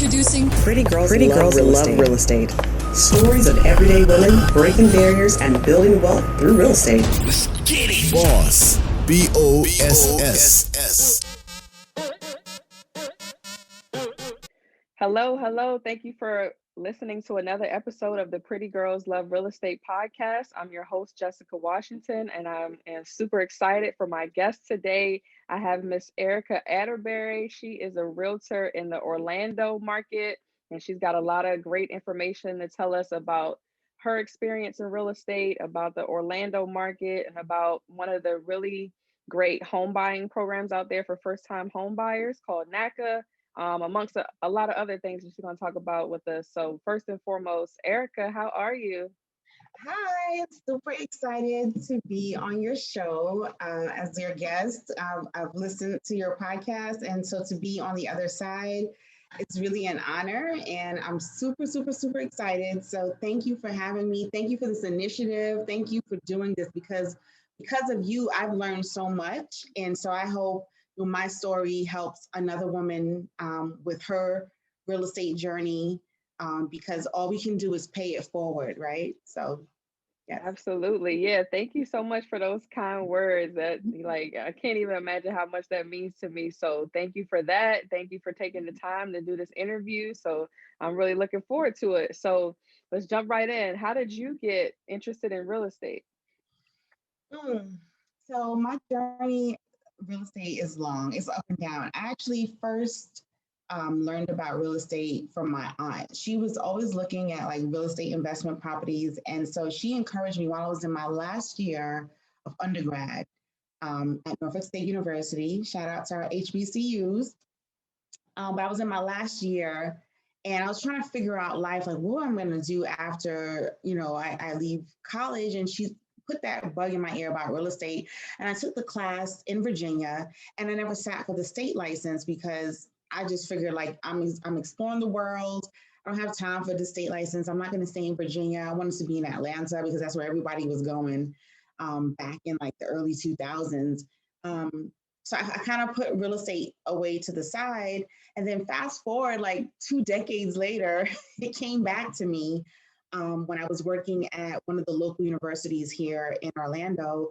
Introducing Pretty Girls Love Real Estate. Stories of everyday women breaking barriers and building wealth through real estate. Let's get it. Boss. BOSS. Hello. Thank you for listening to another episode of the Pretty Girls Love Real Estate podcast. I'm your host, Jessica Washington, and I'm super excited for my guest today. I have Miss Erica Atterbury. She is a realtor in the Orlando market, and she's got a lot of great information to tell us about her experience in real estate, about the Orlando market, and about one of the really great home buying programs out there for first-time home buyers called Naca. Amongst a lot of other things that she's going to talk about with us. So first and foremost, Erica, how are you? Hi, super excited to be on your show as your guest. I've listened to your podcast, and so to be on the other side, it's really an honor, and I'm super excited. So thank you for having me. Thank you for this initiative. Thank you for doing this because of you, I've learned so much, and so I hope my story helps another woman with her real estate journey because all we can do is pay it forward, right? So, yeah. Absolutely. Yeah. Thank you so much for those kind words that I can't even imagine how much that means to me. So thank you for that. Thank you for taking the time to do this interview. So I'm really looking forward to it. So let's jump right in. How did you get interested in real estate? So my journey real estate is long. It's up and down. I actually first learned about real estate from my aunt. She was always looking at like real estate investment properties. And so she encouraged me while I was in my last year of undergrad at Norfolk State University. Shout out to our HBCUs. But I was in my last year and I was trying to figure out life, like what I'm going to do after, I leave college. And she put that bug in my ear about real estate. And I took the class in Virginia and I never sat for the state license because I just figured like I'm exploring the world. I don't have time for the state license. I'm not going to stay in Virginia. I wanted to be in Atlanta because that's where everybody was going back in like the early 2000s. So I kind of put real estate away to the side. And then fast forward like 2 decades later, it came back to me. When I was working at one of the local universities here in Orlando,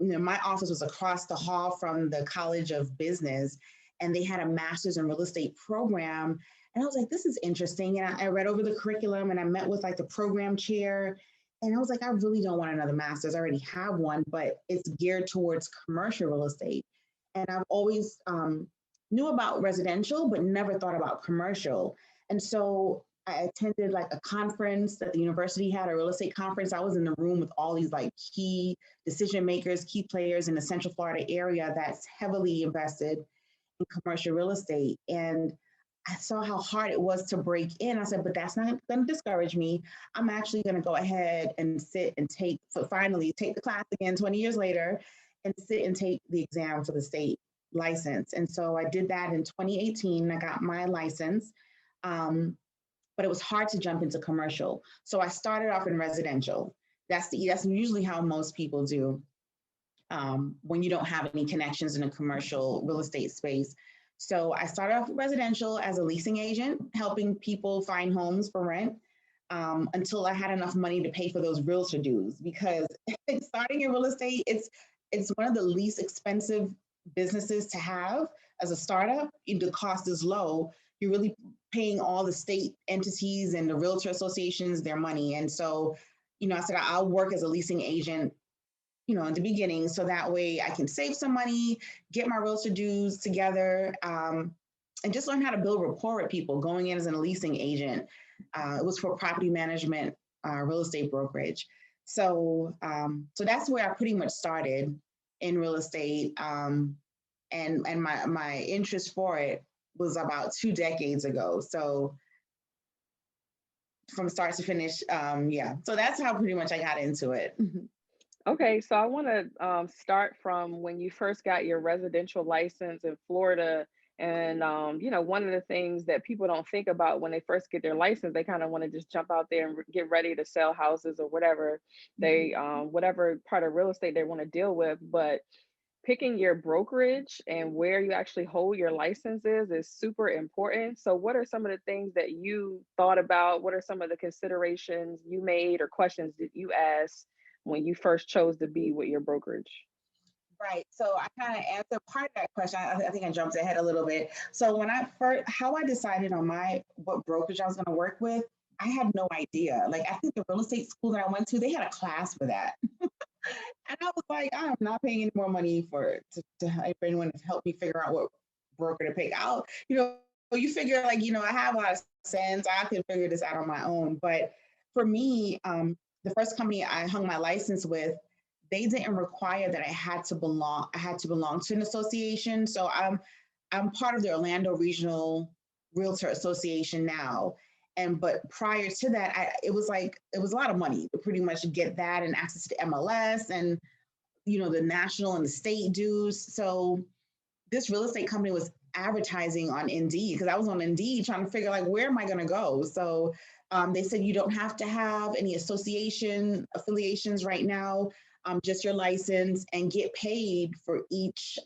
my office was across the hall from the College of Business, and they had a master's in real estate program. And I was like, this is interesting. And I read over the curriculum and I met with like the program chair. And I was like, I really don't want another master's. I already have one, but it's geared towards commercial real estate. And I've always knew about residential, but never thought about commercial. And so I attended like a conference that the university had, a real estate conference. I was in the room with all these like key decision makers, key players in the Central Florida area that's heavily invested in commercial real estate. And I saw how hard it was to break in. I said, but that's not going to discourage me. I'm actually going to go ahead and sit and finally take the class again 20 years later and sit and take the exam for the state license. And so I did that in 2018. I got my license. But it was hard to jump into commercial. So I started off in residential. That's usually how most people do when you don't have any connections in a commercial real estate space. So I started off with residential as a leasing agent, helping people find homes for rent until I had enough money to pay for those realtor dues. Because starting in real estate, it's one of the least expensive businesses to have as a startup. The cost is low. You're really paying all the state entities and the realtor associations their money. And so, I said, I'll work as a leasing agent, in the beginning, so that way I can save some money, get my realtor dues together, and just learn how to build rapport with people going in as a leasing agent. It was for property management, real estate brokerage. So that's where I pretty much started in real estate. And my interest for it was about 2 decades ago. So from start to finish, So that's how pretty much I got into it. Okay, so I want to start from when you first got your residential license in Florida. And, one of the things that people don't think about when they first get their license, they kind of want to just jump out there and get ready to sell houses or whatever whatever part of real estate they want to deal with. But picking your brokerage and where you actually hold your licenses is super important. So what are some of the things that you thought about? What are some of the considerations you made or questions that you asked when you first chose to be with your brokerage? Right. So I kind of answered part of that question. I think I jumped ahead a little bit. So when I first, how I decided on what brokerage I was going to work with, I had no idea. Like I think the real estate school that I went to, they had a class for that. And I was like, I am not paying any more money for anyone to help me figure out what broker to pick out. You figure like, I have a lot of sense. I can figure this out on my own. But for me, the first company I hung my license with, they didn't require that I had to belong to an association. So I'm part of the Orlando Regional Realtor Association now. But prior to that, it was a lot of money to pretty much get that and access to MLS and the national and the state dues. So this real estate company was advertising on Indeed, because I was on Indeed trying to figure like, where am I going to go? So they said you don't have to have any association affiliations right now, just your license, and get paid for each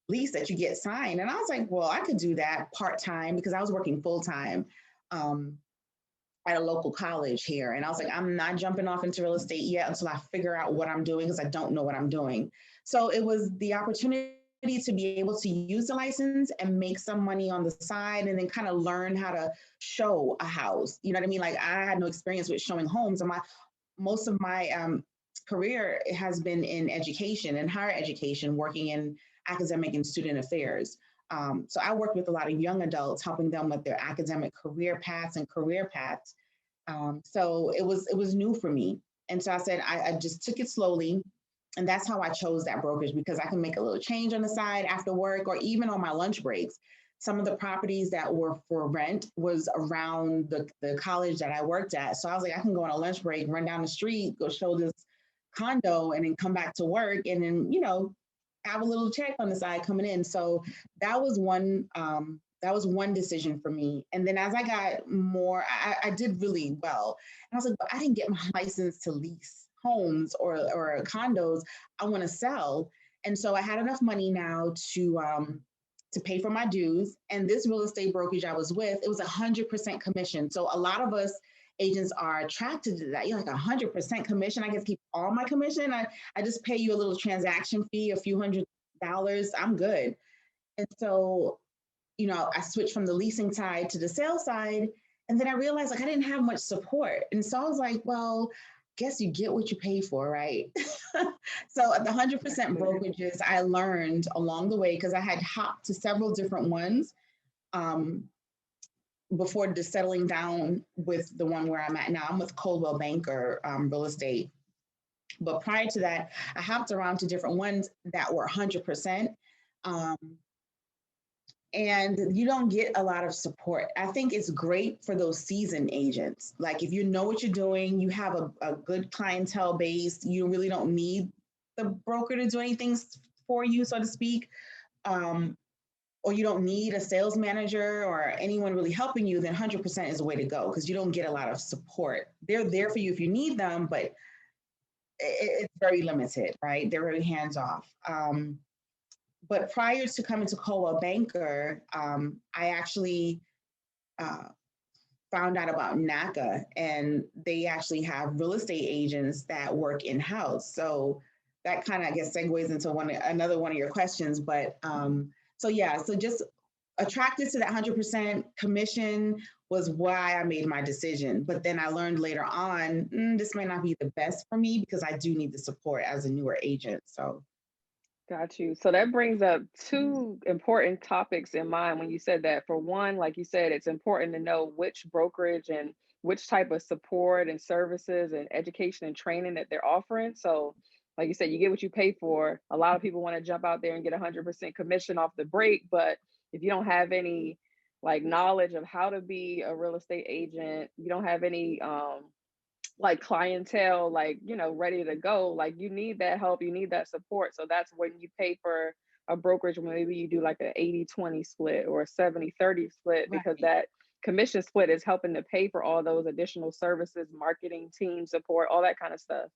lease that you get signed. And I was like, well, I could do that part-time because I was working full-time at a local college here. And I was like, I'm not jumping off into real estate yet until I figure out what I'm doing, because I don't know what I'm doing. So it was the opportunity to be able to use the license and make some money on the side, and then kind of learn how to show a house. You know what I mean? Like I had no experience with showing homes, and most of my career has been in education and higher education, working in academic and student affairs. So I worked with a lot of young adults, helping them with their academic career paths. So it was new for me. And so I said, I just took it slowly. And that's how I chose that brokerage, because I can make a little change on the side after work or even on my lunch breaks. Some of the properties that were for rent was around the college that I worked at. So I was like, I can go on a lunch break, run down the street, go show this condo, and then come back to work, and then, have a little check on the side coming in. So that was one decision for me. And then as I got more, I did really well. And I was like, but I didn't get my license to lease homes or condos. I want to sell. And so I had enough money now to pay for my dues. And this real estate brokerage I was with, it was 100% commission. So a lot of us agents are attracted to that. You're like 100% commission. I get to keep all my commission. I just pay you a little transaction fee, a few $100s. I'm good. And so, I switched from the leasing side to the sales side. And then I realized like I didn't have much support. And so I was like, well, guess you get what you pay for, right? So at the 100% brokerages, I learned along the way, because I had hopped to several different ones before just settling down with the one where I'm at now. I'm with Coldwell Banker Real Estate. But prior to that, I hopped around to different ones that were 100%. And you don't get a lot of support. I think it's great for those seasoned agents. Like if you know what you're doing, you have a good clientele base, you really don't need the broker to do anything for you, so to speak. Or you don't need a sales manager or anyone really helping you, then 100% is the way to go, because you don't get a lot of support. They're there for you if you need them, but it's very limited, right? They're very hands off. But prior to coming to Coldwell Banker, I actually found out about Naca, and they actually have real estate agents that work in-house. So that kind of, I guess, segues into another one of your questions. But so just attracted to that 100% commission was why I made my decision. But then I learned later on, this may not be the best for me, because I do need the support as a newer agent. So. Got you. So that brings up two important topics in mind when you said that. For one, like you said, it's important to know which brokerage and which type of support and services and education and training that they're offering. So, like you said, you get what you pay for. A lot of people want to jump out there and get 100% commission off the break, but if you don't have any like knowledge of how to be a real estate agent, you don't have any like clientele, like, ready to go, like you need that help, you need that support. So that's when you pay for a brokerage, maybe you do like an 80-20 split or a 70-30 split, because Right. that commission split is helping to pay for all those additional services, marketing, team support, all that kind of stuff.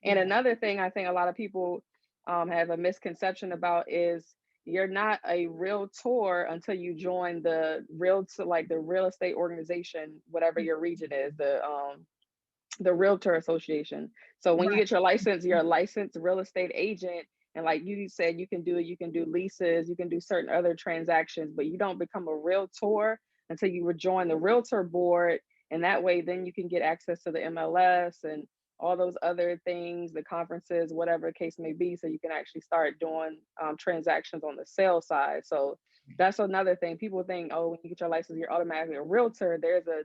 And another thing I think a lot of people have a misconception about is you're not a realtor until you join like the real estate organization, whatever your region is, the Realtor Association. So when you Right. get your license, you're a licensed real estate agent. And like you said, you can do leases, you can do certain other transactions, but you don't become a realtor until you join the realtor board. And that way, then you can get access to the MLS and all those other things, the conferences, whatever the case may be. So you can actually start doing transactions on the sales side. So that's another thing. People think, oh, when you get your license, you're automatically a realtor. There's a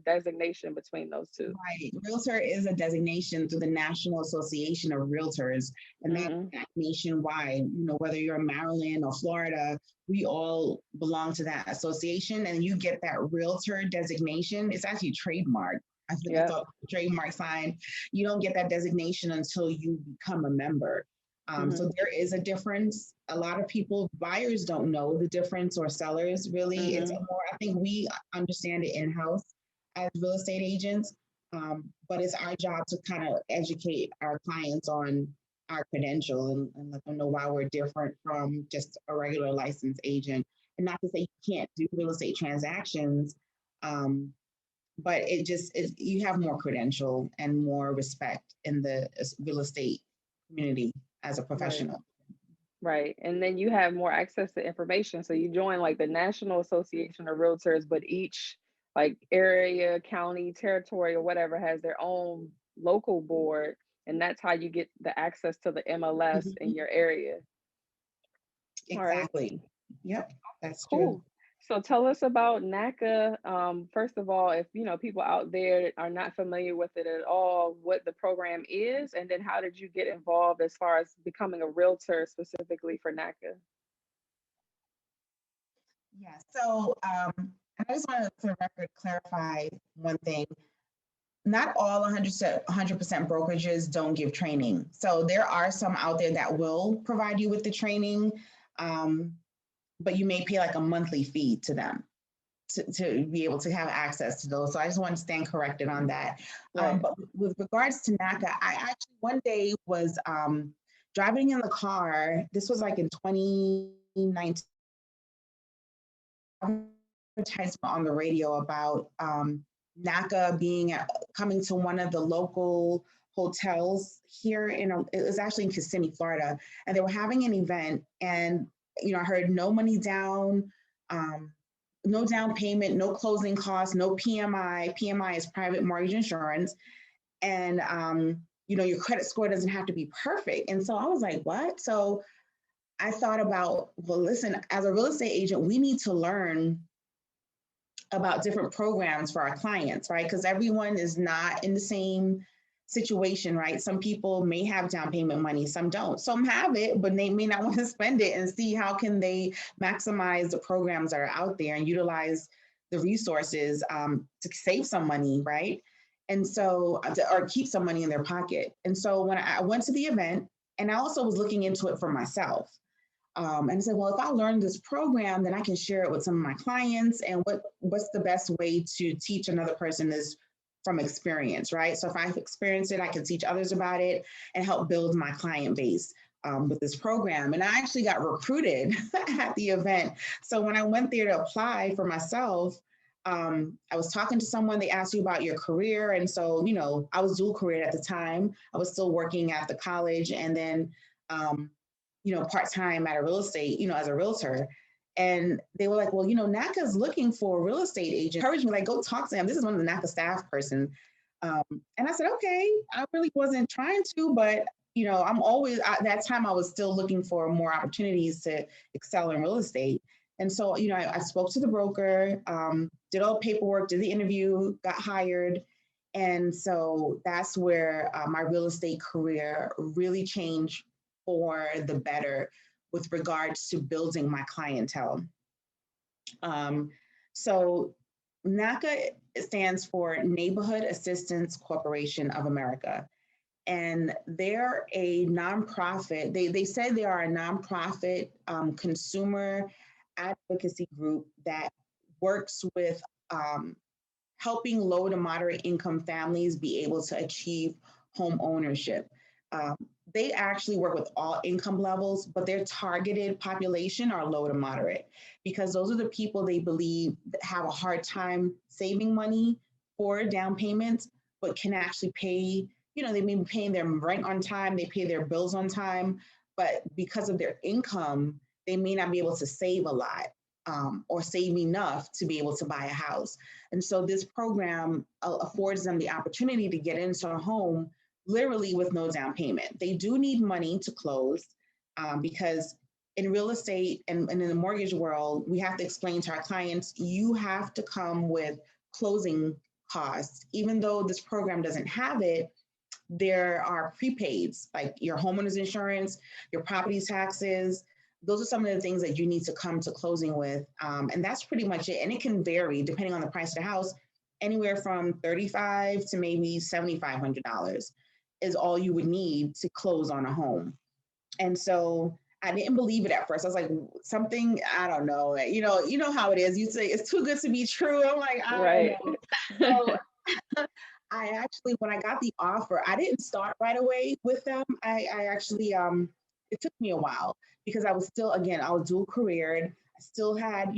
designation between those two. Right. Realtor is a designation through the National Association of Realtors, and that's Mm-hmm. nationwide. You know, whether you're in Maryland or Florida, we all belong to that association, and you get that realtor designation. It's actually trademarked. I think it's Yeah. a trademark sign. You don't get that designation until you become a member. Mm-hmm. So there is a difference. A lot of people, buyers don't know the difference, or sellers really. It's Mm-hmm. more, I think we understand it in-house as real estate agents, but it's our job to kind of educate our clients on our credential and let them know why we're different from just a regular licensed agent. And not to say you can't do real estate transactions, but you have more credential and more respect in the real estate community as a Right. professional. Right. And then you have more access to information. So you join like the National Association of Realtors, but each like area, county, territory, or whatever has their own local board. And that's how you get the access to the MLS in Mhm. your area. All right. Exactly. Yep, that's true. Cool. So tell us about NACA. First of all, if people out there are not familiar with it at all, what the program is, and then how did you get involved as far as becoming a realtor specifically for NACA? Yeah. So I just want to, for the record, clarify one thing. Not all 100% brokerages don't give training. So there are some out there that will provide you with the training, but you may pay like a monthly fee to them to be able to have access to those. So I just want to stand corrected on that. Right. But with regards to NACA, I actually one day was driving in the car. This was like in 2019. Advertisement on the radio about NACA coming to one of the local hotels here it was actually in Kissimmee, Florida, and they were having an event, and I heard no money down, no down payment, no closing costs, no PMI. PMI is private mortgage insurance, and your credit score doesn't have to be perfect. And so I was like, what? So I thought about, well, listen, as a real estate agent, we need to learn about different programs for our clients, right? Because everyone is not in the same situation, right? Some people may have down payment money, some don't. Some have it, but they may not want to spend it, and see how can they maximize the programs that are out there and utilize the resources to save some money, right? And so, or keep some money in their pocket. And so when I went to the event, and I also was looking into it for myself, and I said, well, if I learn this program, then I can share it with some of my clients. And what's the best way to teach another person is from experience, right? So if I've experienced it, I can teach others about it and help build my client base with this program. And I actually got recruited at the event. So when I went there to apply for myself, I was talking to someone. They asked you about your career. And so, I was dual career at the time. I was still working at the college, and then part-time at a real estate, as a realtor. And they were like, well, NACA's looking for a real estate agent. Encouraged me, like, go talk to him. This is one of the NACA staff person. And I said, okay, I really wasn't trying to, but, I'm always, at that time I was still looking for more opportunities to excel in real estate. And so, I spoke to the broker, did all the paperwork, did the interview, got hired. And so that's where my real estate career really changed for the better with regards to building my clientele. So NACA stands for Neighborhood Assistance Corporation of America. And they're a nonprofit. They say they are a nonprofit consumer advocacy group that works with helping low to moderate income families be able to achieve home ownership. they actually work with all income levels, but their targeted population are low to moderate because those are the people they believe have a hard time saving money for down payments, but can actually pay, they may be paying their rent on time, they pay their bills on time, but because of their income, they may not be able to save a lot or save enough to be able to buy a house. And so this program affords them the opportunity to get into a home literally with no down payment. They do need money to close because in real estate and in the mortgage world, we have to explain to our clients, you have to come with closing costs. Even though this program doesn't have it, there are prepaids like your homeowner's insurance, your property taxes. Those are some of the things that you need to come to closing with. And that's pretty much it. And it can vary depending on the price of the house, anywhere from $35 to maybe $7,500 is all you would need to close on a home. And so I didn't believe it at first. I was like, something, I don't know. You know how it is. You say it's too good to be true. I'm like, I don't know. So I actually, when I got the offer, I didn't start right away with them. I actually, it took me a while because I was still, again, I was dual careered. I still had,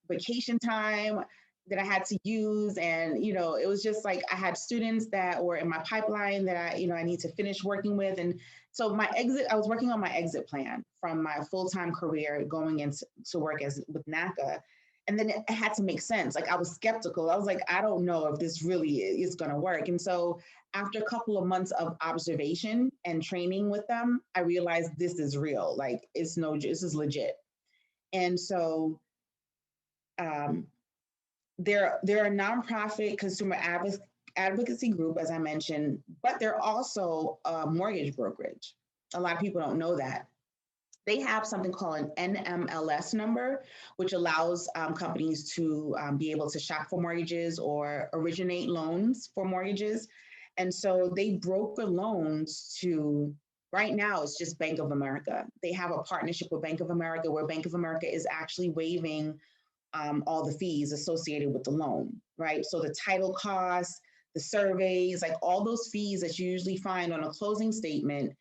vacation time that I had to use. And, it was just like, I had students that were in my pipeline that I need to finish working with. And so I was working on my exit plan from my full-time career going into work with Naca. And then it had to make sense. Like I was skeptical. I was like, I don't know if this really is going to work. And so after a couple of months of observation and training with them, I realized this is real. Like this is legit. And so they're a nonprofit consumer advocacy group, as I mentioned, but they're also a mortgage brokerage. A lot of people don't know that. They have something called an NMLS number, which allows companies to be able to shop for mortgages or originate loans for mortgages. And so they broker loans to, right now, it's just Bank of America. They have a partnership with Bank of America where Bank of America is actually waiving all the fees associated with the loan, right? So the title costs, the surveys, like all those fees that you usually find on a closing statement,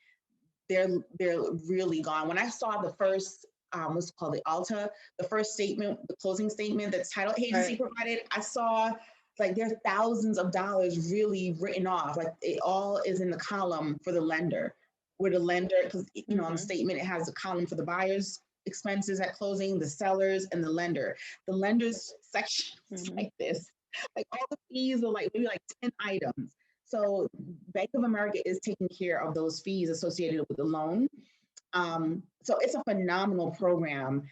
they're really gone. When I saw the first, what's called the ALTA, the first statement, the closing statement that title agency provided, I saw like there's thousands of dollars really written off. Like it all is in the column for the lender, where the lender, because on the statement it has a column for the buyer's expenses at closing, the sellers, and the lender. The lender's section is like this. Like all the fees are like maybe like 10 items. So Bank of America is taking care of those fees associated with the loan. So it's a phenomenal program.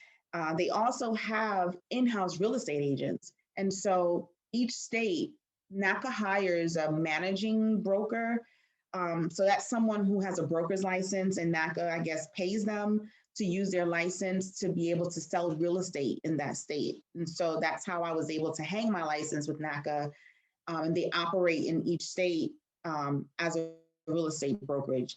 They also have in-house real estate agents. And so each state, NACA hires a managing broker. So that's someone who has a broker's license, and NACA, I guess, pays them to use their license to be able to sell real estate in that state. And so that's how I was able to hang my license with NACA. And they operate in each state as a real estate brokerage.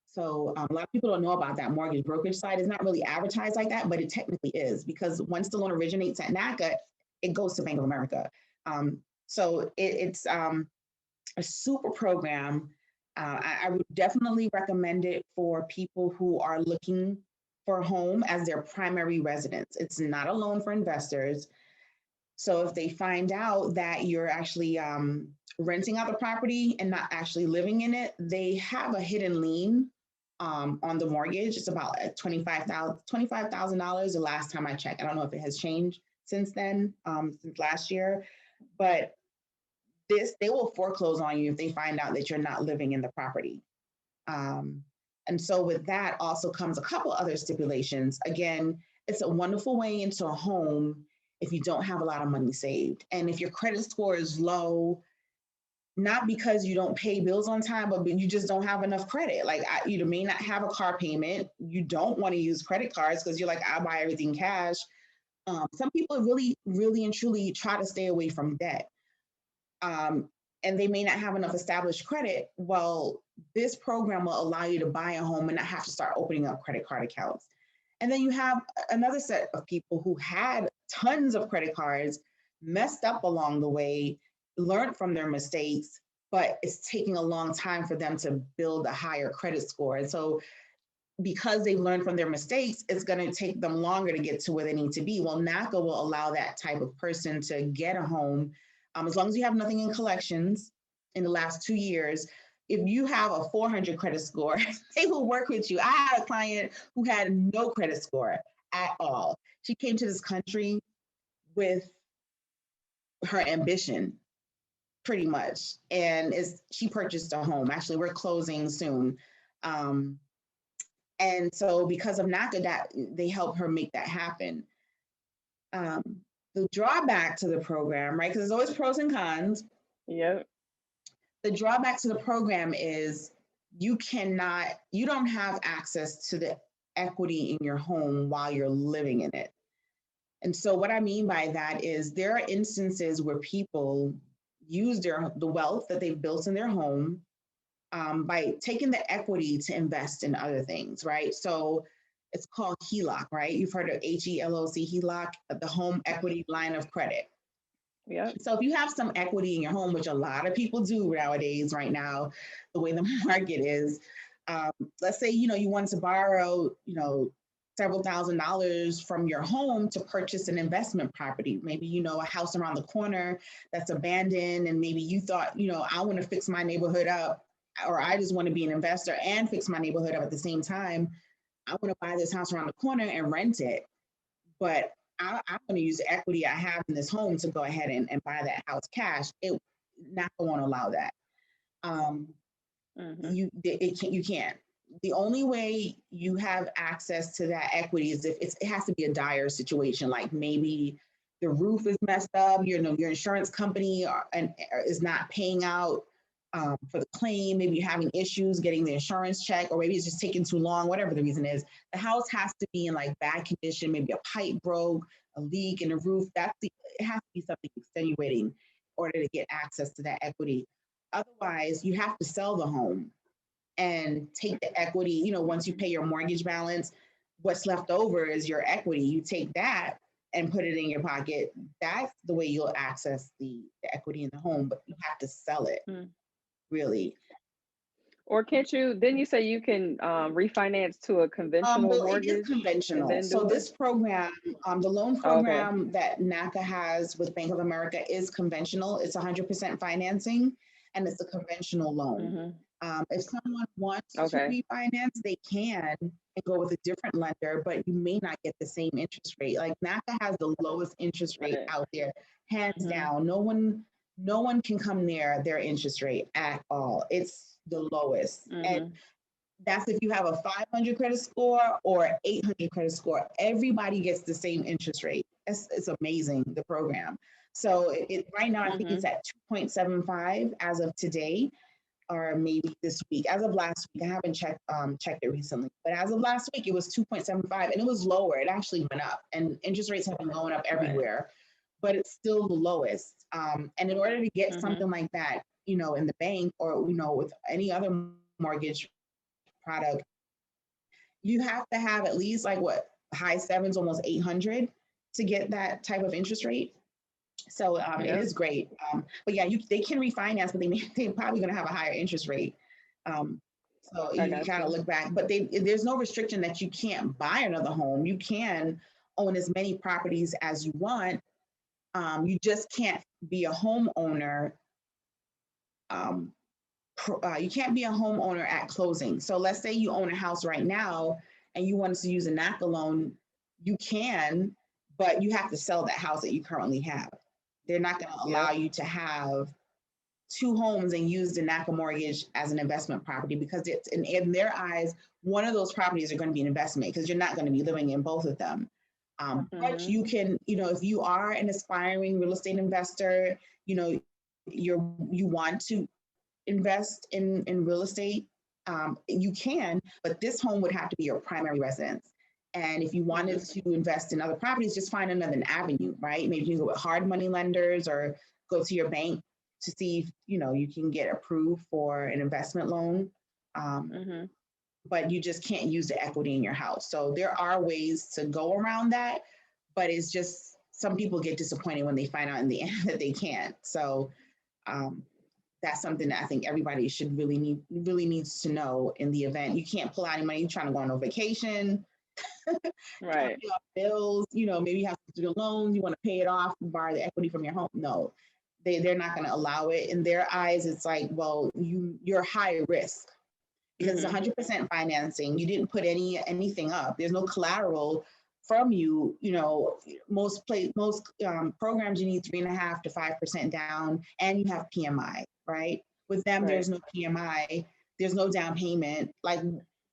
So a lot of people don't know about that mortgage brokerage side. It's not really advertised like that, but it technically is, because once the loan originates at NACA, it goes to Bank of America. So it's a super program. I would definitely recommend it for people who are looking for a home as their primary residence. It's not a loan for investors. So if they find out that you're actually renting out the property and not actually living in it, they have a hidden lien on the mortgage. It's about $25,000 the last time I checked. I don't know if it has changed since then, since last year, but they will foreclose on you if they find out that you're not living in the property. And so with that also comes a couple other stipulations. Again, it's a wonderful way into a home if you don't have a lot of money saved. And if your credit score is low, not because you don't pay bills on time, but you just don't have enough credit. Like you may not have a car payment. You don't want to use credit cards because you're like, I buy everything cash. Some people really, really and truly try to stay away from debt. And they may not have enough established credit. Well, this program will allow you to buy a home and not have to start opening up credit card accounts. And then you have another set of people who had tons of credit cards, messed up along the way, learned from their mistakes, but it's taking a long time for them to build a higher credit score. And so because they've learned from their mistakes, it's going to take them longer to get to where they need to be. Well, Naca will allow that type of person to get a home as long as you have nothing in collections in the last 2 years. If you have a 400 credit score, they will work with you. I had a client who had no credit score at all. She came to this country with her ambition, pretty much, and she purchased a home. Actually, we're closing soon. And so because of Naca, that they help her make that happen. The drawback to the program, right? Because there's always pros and cons. Yep. The drawback to the program is you don't have access to the equity in your home while you're living in it. And so what I mean by that is there are instances where people use the wealth that they've built in their home by taking the equity to invest in other things, right? So it's called HELOC, right? You've heard of HELOC, HELOC, the home equity line of credit. Yeah. So if you have some equity in your home, which a lot of people do nowadays, right now, the way the market is, let's say, you wanted to borrow, several $1,000s from your home to purchase an investment property. Maybe, a house around the corner that's abandoned. And maybe you thought, I want to fix my neighborhood up, or I just want to be an investor and fix my neighborhood up at the same time. I want to buy this house around the corner and rent it. But I'm going to use the equity I have in this home to go ahead and buy that house cash. It not going to allow that. You can't. The only way you have access to that equity is if it has to be a dire situation, like maybe the roof is messed up, your insurance company is not paying out for the claim. Maybe you're having issues getting the insurance check, or maybe it's just taking too long, whatever the reason is. The house has to be in like bad condition. Maybe a pipe broke, a leak in the roof. It has to be something extenuating in order to get access to that equity. Otherwise, you have to sell the home and take the equity. Once you pay your mortgage balance, what's left over is your equity. You take that and put it in your pocket. That's the way you'll access the equity in the home, but you have to sell it, really. Or can't you, then you say you can refinance to a conventional mortgage? It is conventional. So this program, the loan program that Naca has with Bank of America is conventional. It's 100% financing, and it's a conventional loan. If someone wants to refinance, they can and go with a different lender, but you may not get the same interest rate. Like Naca has the lowest interest rate out there, hands down. No one can come near their interest rate at all. It's the lowest. And that's if you have a 500 credit score or 800 credit score. Everybody gets the same interest rate. It's amazing, the program. So right now, I think it's at 2.75 as of today, or maybe this week. As of last week, I haven't checked it recently, but as of last week, it was 2.75, and it was lower. It actually went up, and interest rates have been going up everywhere, but it's still the lowest. And in order to get something like that, in the bank or, with any other mortgage product, you have to have at least high sevens, almost 800 to get that type of interest rate. So it is great. But yeah, they can refinance, but they're probably going to have a higher interest rate. So you kind of look back, but there's no restriction that you can't buy another home. You can own as many properties as you want. You just can't be a homeowner. You can't be a homeowner at closing. So let's say you own a house right now and you wanted to use a Naca loan, you can, but you have to sell that house that you currently have. They're not going to allow you to have two homes and use the Naca mortgage as an investment property, because it's in their eyes, one of those properties are going to be an investment because you're not going to be living in both of them. But you can, if you are an aspiring real estate investor, you want to invest in real estate, you can, but this home would have to be your primary residence. And if you wanted to invest in other properties, just find another avenue, right? Maybe you can go with hard money lenders or go to your bank to see if, you can get approved for an investment loan. But you just can't use the equity in your house. So there are ways to go around that, but it's just some people get disappointed when they find out in the end that they can't. So that's something that I think everybody should really needs to know in the event. You can't pull out any money. You're trying to go on a vacation, Right. pay off bills, maybe you have student loans, you want to pay it off, borrow the equity from your home. No, they're not going to allow it. In their eyes, it's like, well, you're high risk because it's 100% financing. You didn't put anything up. There's no collateral from you. Most programs you need 3.5% to 5% down, and you have PMI, right? With them, there's no PMI, there's no down payment. Like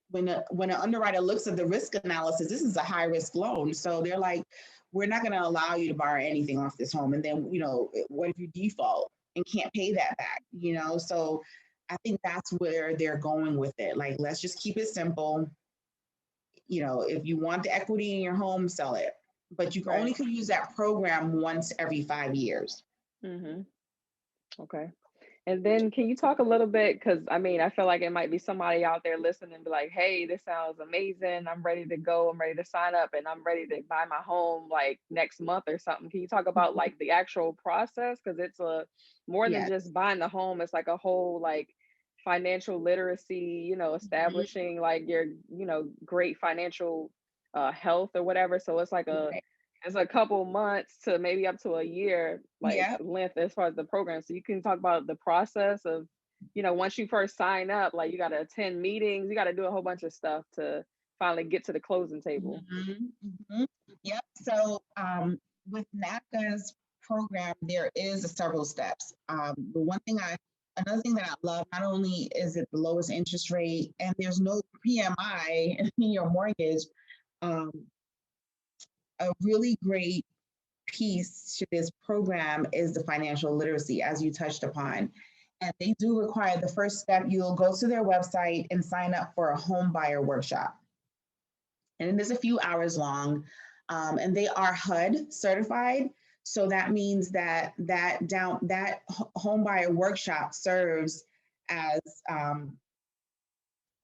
when an underwriter looks at the risk analysis, this is a high risk loan. So they're like, we're not going to allow you to borrow anything off this home. And then, what if you default and can't pay that back? So I think that's where they're going with it. Like, let's just keep it simple. If you want the equity in your home, sell it. But you only can use that program once every 5 years. Okay. And then can you talk a little bit, because I feel like it might be somebody out there listening and be like, hey, this sounds amazing. I'm ready to go. I'm ready to sign up and I'm ready to buy my home like next month or something. Can you talk about like the actual process? Because it's more than just buying the home. It's like a whole like financial literacy, establishing like your, great financial health or whatever. So it's like it's a couple months to maybe up to a year, like length as far as the program. So you can talk about the process of, once you first sign up, like you got to attend meetings, you got to do a whole bunch of stuff to finally get to the closing table. Yep. So with NACA's program, there is several steps. Another thing that I love, not only is it the lowest interest rate and there's no PMI in your mortgage, a really great piece to this program is the financial literacy, as you touched upon. And they do require the first step, you'll go to their website and sign up for a home buyer workshop. And it is a few hours long, and they are HUD certified. So that means that home buyer workshop serves as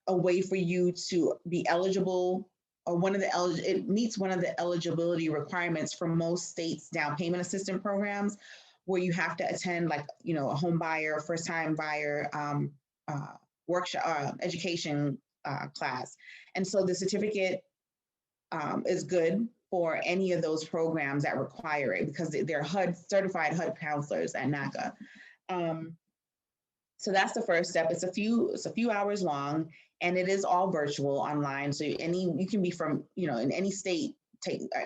a way for you to be eligible, or it meets one of the eligibility requirements for most states' down payment assistance programs, where you have to attend like, a home buyer, first time buyer workshop, education class. And so the certificate is good for any of those programs that require it because they're certified HUD counselors at NACA. So that's the first step. It's a few hours long, and it is all virtual online. So you can be from, in any state,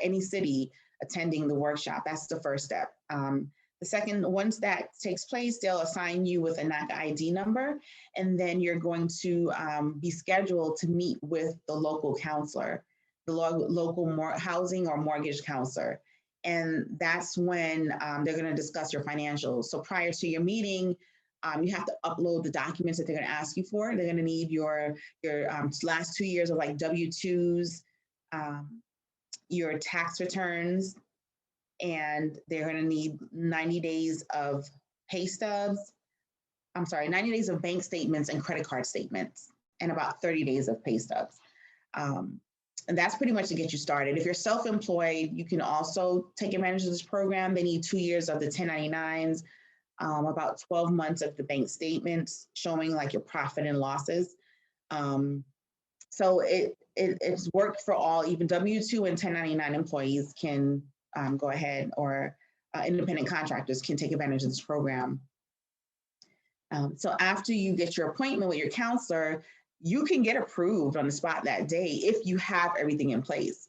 any city attending the workshop. That's the first step. The second, once that takes place, they'll assign you with a NACA ID number, and then you're going to be scheduled to meet with the local counselor, the local housing or mortgage counselor. And that's when they're going to discuss your financials. So prior to your meeting, you have to upload the documents that they're going to ask you for. They're going to need your last 2 years of like W-2s, your tax returns, and they're going to need 90 days of pay stubs. 90 days of bank statements and credit card statements, and about 30 days of pay stubs. And that's pretty much to get you started. If you're self-employed, you can also take advantage of this program. They need 2 years of the 1099s, about 12 months of the bank statements showing like your profit and losses. So it's worked for all, even W-2 and 1099 employees can go ahead, or independent contractors can take advantage of this program. So after you get your appointment with your counselor, you can get approved on the spot that day if you have everything in place.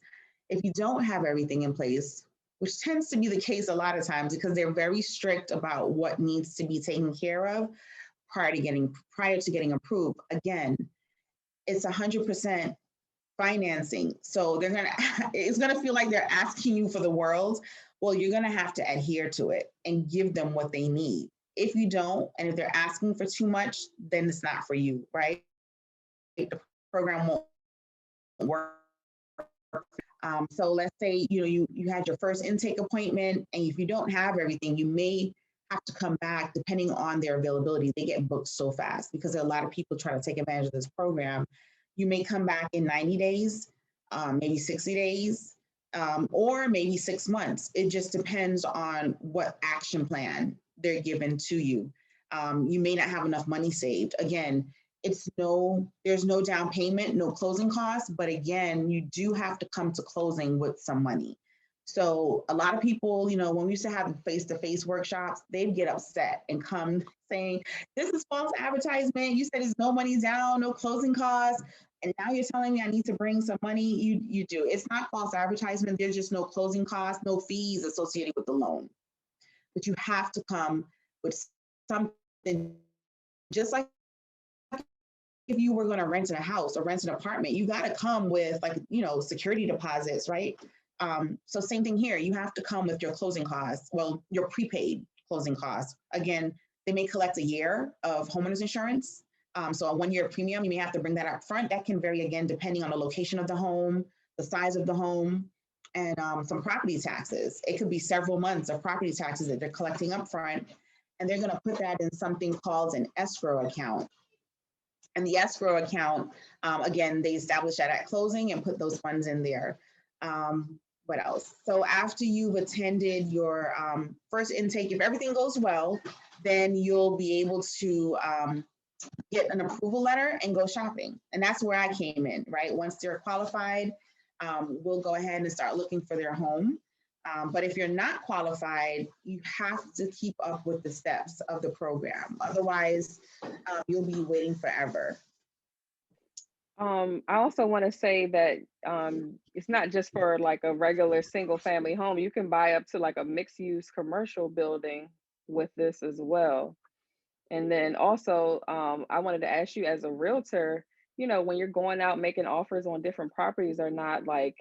If you don't have everything in place, which tends to be the case a lot of times because they're very strict about what needs to be taken care of prior to getting approved. Again, it's 100% financing. So it's gonna feel like they're asking you for the world. Well, you're gonna have to adhere to it and give them what they need. If you don't, and if they're asking for too much, then it's not for you, right? The program won't work. So let's say you had your first intake appointment, and if you don't have everything, you may have to come back depending on their availability. They get booked so fast because there are a lot of people trying to take advantage of this program. You may come back in 90 days, maybe 60 days, or maybe 6 months. It just depends on what action plan they're given to you. You may not have enough money saved. Again, there's no down payment, no closing costs, but again, you do have to come to closing with some money. So a lot of people, when we used to have face-to-face workshops, they'd get upset and come saying, this is false advertisement. You said there's no money down, no closing costs. And now you're telling me I need to bring some money. You do. It's not false advertisement. There's just no closing costs, no fees associated with the loan. But you have to come with something, just like if you were going to rent a house or rent an apartment, you got to come with security deposits, right? So same thing here. You have to come with your closing costs. Well, your prepaid closing costs. Again, they may collect a year of homeowners insurance. So a 1 year premium, you may have to bring that up front. That can vary again, depending on the location of the home, the size of the home, and some property taxes. It could be several months of property taxes that they're collecting up front, and they're going to put that in something called an escrow account. And the escrow account, again, they establish that at closing and put those funds in there. What else? So after you've attended your first intake, if everything goes well, then you'll be able to get an approval letter and go shopping. And that's where I came in, right? Once they're qualified, we'll go ahead and start looking for their home. But if you're not qualified, you have to keep up with the steps of the program. Otherwise, you'll be waiting forever. I also want to say that it's not just for like a regular single family home. You can buy up to like a mixed use commercial building with this as well. And then also, I wanted to ask you as a realtor, when you're going out making offers on different properties, are not like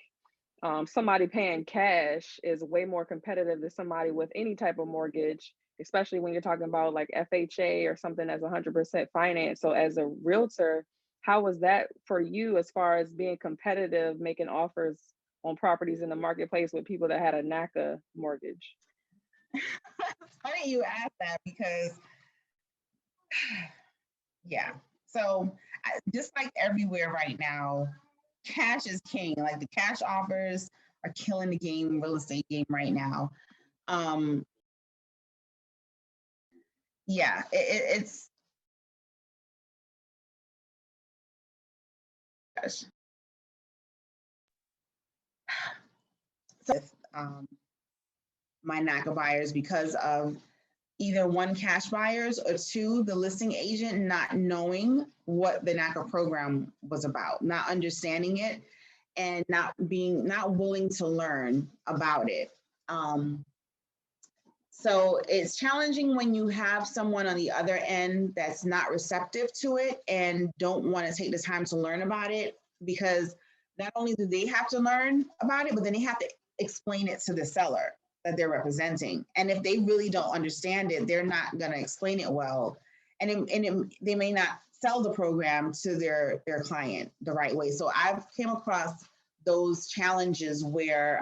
somebody paying cash is way more competitive than somebody with any type of mortgage, especially when you're talking about like FHA or something that's 100% finance. So as a realtor, how was that for you as far as being competitive, making offers on properties in the marketplace with people that had a Naca mortgage? It's funny you asked that because, yeah. So just like everywhere right now, cash is king. Like the cash offers are killing the real estate game right now. Yeah, it's so my Naca buyers because of either one, cash buyers, or two, the listing agent not knowing what the Naca program was about, not understanding it, and not willing to learn about it. So it's challenging when you have someone on the other end that's not receptive to it and don't want to take the time to learn about it, because not only do they have to learn about it, but then they have to explain it to the seller that they're representing. And if they really don't understand it, they're not going to explain it well. And they may not sell the program to their client the right way. So I've came across those challenges where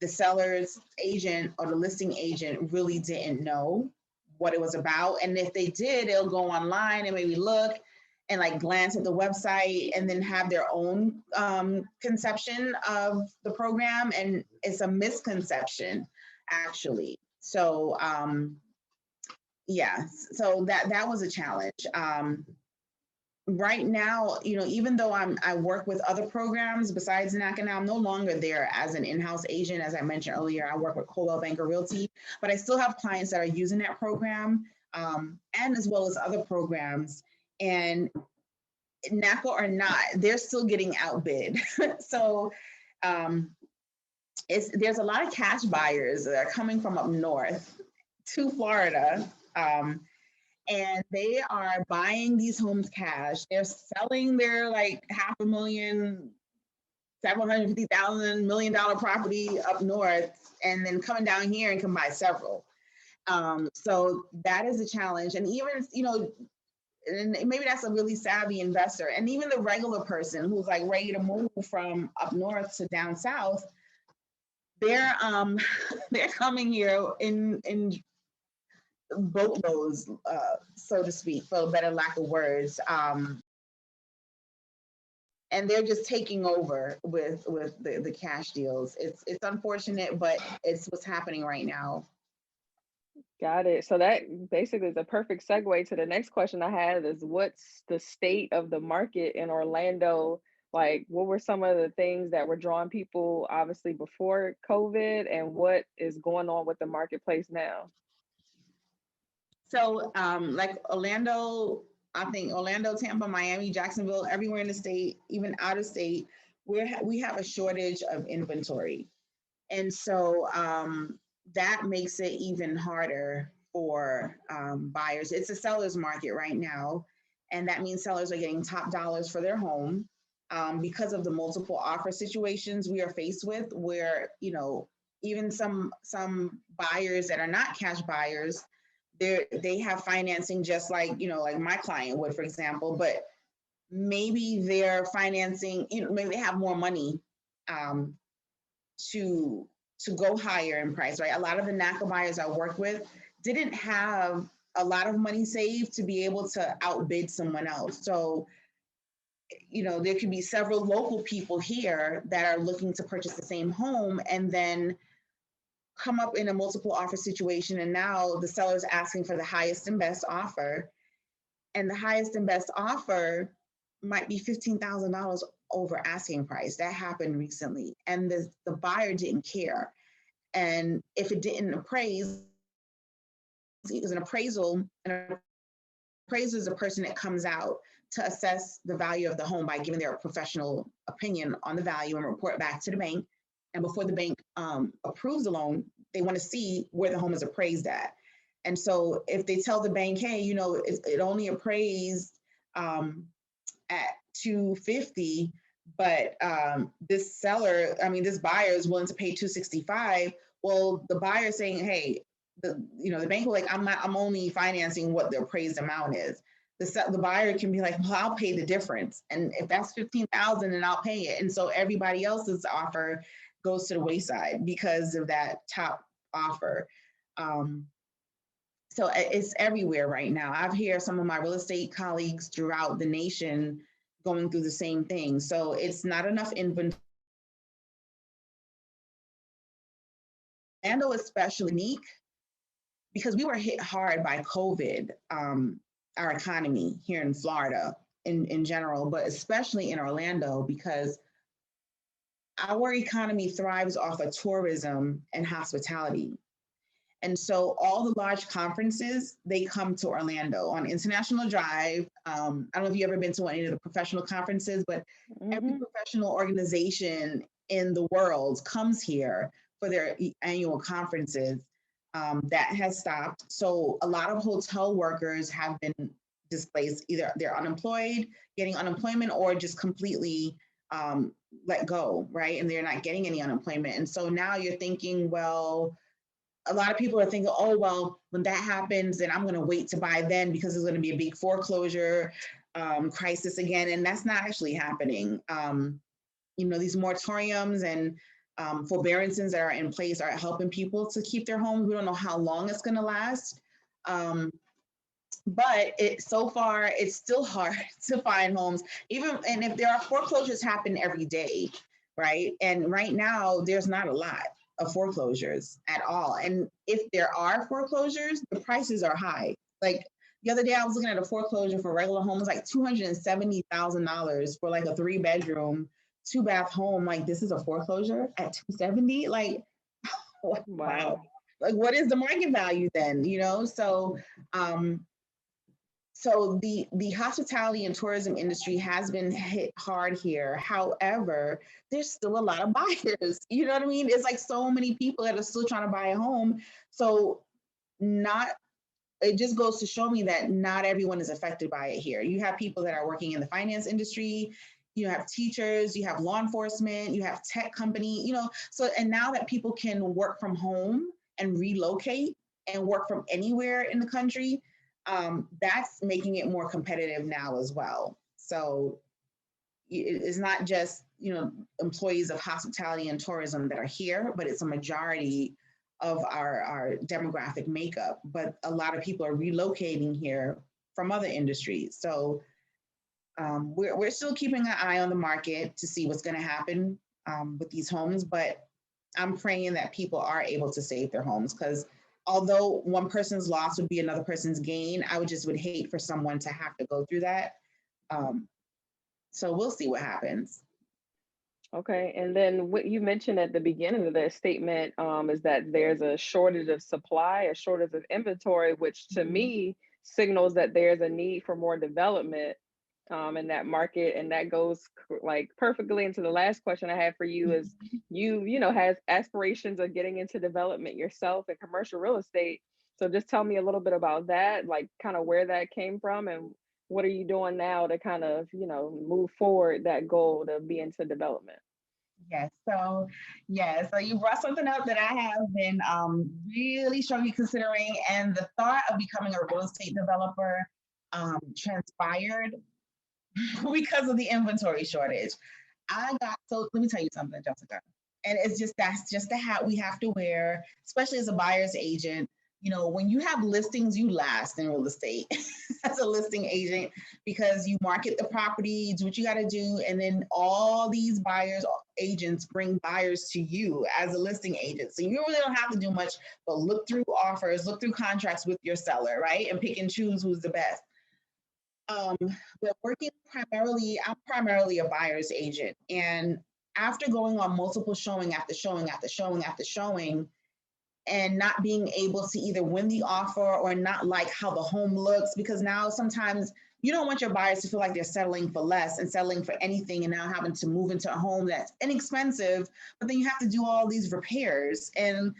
the seller's agent or the listing agent really didn't know what it was about. And if they did, they'll go online and maybe look and like glance at the website and then have their own conception of the program. And it's a misconception, actually. So yeah, so that was a challenge. Right now, even though I work with other programs besides Naca now, I'm no longer there as an in-house agent. As I mentioned earlier, I work with Coldwell Banker Realty, but I still have clients that are using that program and as well as other programs. And Naca or not, they're still getting outbid. So there's a lot of cash buyers that are coming from up north to Florida. And they are buying these homes cash. They're selling their like $500,000, $750,000, $1 million property up north, and then coming down here and can buy several. So that is a challenge. And even, and maybe that's a really savvy investor. And even the regular person who's like ready to move from up north to down south, they're coming here in boatloads, so to speak, for a better lack of words. And they're just taking over with the cash deals. It's unfortunate, but it's what's happening right now. Got it. So that basically is a perfect segue to the next question I had is what's the state of the market in Orlando? Like, what were some of the things that were drawing people obviously before COVID, and what is going on with the marketplace now? So, like Orlando, I think Orlando, Tampa, Miami, Jacksonville, everywhere in the state, even out of state, we have a shortage of inventory. And so that makes it even harder for buyers. It's a seller's market right now. And that means sellers are getting top dollars for their home because of the multiple offer situations we are faced with, where, you know, even some buyers that are not cash buyers, they have financing just like, you know, like my client would, for example, but maybe they're financing, you know, maybe they have more money um, to go higher in price, right? A lot of the Naca buyers I work with didn't have a lot of money saved to be able to outbid someone else. So, you know, there could be several local people here that are looking to purchase the same home and then come up in a multiple offer situation. And now the seller is asking for the highest and best offer. And the highest and best offer might be $15,000 over asking price. That happened recently. And the buyer didn't care. And if it didn't appraise, because an appraiser is a person that comes out to assess the value of the home by giving their professional opinion on the value and report back to the bank. And before the bank approves the loan, they want to see where the home is appraised at. And so if they tell the bank, hey, you know, it only appraised at 250, but this buyer is willing to pay 265. Well, the buyer is saying, hey, the bank will like, I'm only financing what the appraised amount is. The buyer can be like, well, I'll pay the difference. And if that's 15,000, then I'll pay it. And so everybody else's offer goes to the wayside because of that top offer. So it's everywhere right now. I've heard some of my real estate colleagues throughout the nation going through the same thing. So it's not enough inventory. Orlando is especially unique because we were hit hard by COVID, our economy here in Florida in general, but especially in Orlando because our economy thrives off of tourism and hospitality. And so all the large conferences, they come to Orlando on International Drive. I don't know if you've ever been to any of the professional conferences, but every professional organization in the world comes here for their annual conferences. That has stopped. So a lot of hotel workers have been displaced. Either they're unemployed, getting unemployment, or just completely let go, right? And they're not getting any unemployment. And so now you're thinking, well, a lot of people are thinking, oh, well, when that happens, then I'm going to wait to buy then because there's going to be a big foreclosure crisis again. And that's not actually happening. These moratoriums and forbearances that are in place are helping people to keep their homes. We don't know how long it's going to last. But so far, it's still hard to find homes, and if there are foreclosures happen every day, right? And right now, there's not a lot of foreclosures at all. And if there are foreclosures, the prices are high. Like the other day, I was looking at a foreclosure for regular homes, like $270,000 for like a 3-bedroom, 2-bath home. Like, this is a foreclosure at $270,000. Like, wow. Like, what is the market value then? So the hospitality and tourism industry has been hit hard here. However, there's still a lot of buyers. You know what I mean? It's like so many people that are still trying to buy a home. So it just goes to show me that not everyone is affected by it here. You have people that are working in the finance industry, you have teachers, you have law enforcement, you have tech company, and now that people can work from home and relocate and work from anywhere in the country, that's making it more competitive now as well. So it's not just, employees of hospitality and tourism that are here, but it's a majority of our demographic makeup. But a lot of people are relocating here from other industries. So we're still keeping an eye on the market to see what's going to happen with these homes. But I'm praying that people are able to save their homes, because although one person's loss would be another person's gain, I would hate for someone to have to go through that. So we'll see what happens. Okay, and then what you mentioned at the beginning of that statement is that there's a shortage of supply, a shortage of inventory, which to me signals that there's a need for more development in that market. And that goes like perfectly into the last question I had for you is you know, has aspirations of getting into development yourself in commercial real estate. So just tell me a little bit about that, like kind of where that came from and what are you doing now to kind of, you know, move forward that goal to be into development? So you brought something up that I have been really strongly considering, and the thought of becoming a real estate developer transpired because of the inventory shortage. So let me tell you something, Jessica. And that's just the hat we have to wear, especially as a buyer's agent. You know, when you have listings, you last in real estate as a listing agent because you market the property, do what you got to do, and then all these buyers agents bring buyers to you as a listing agent. So you really don't have to do much but look through offers, look through contracts with your seller, right, and pick and choose who's the best. But I'm primarily a buyer's agent, and after going on multiple showing after showing after showing after showing, and not being able to either win the offer or not like how the home looks, because now sometimes you don't want your buyers to feel like they're settling for less and settling for anything and now having to move into a home that's inexpensive, but then you have to do all these repairs. And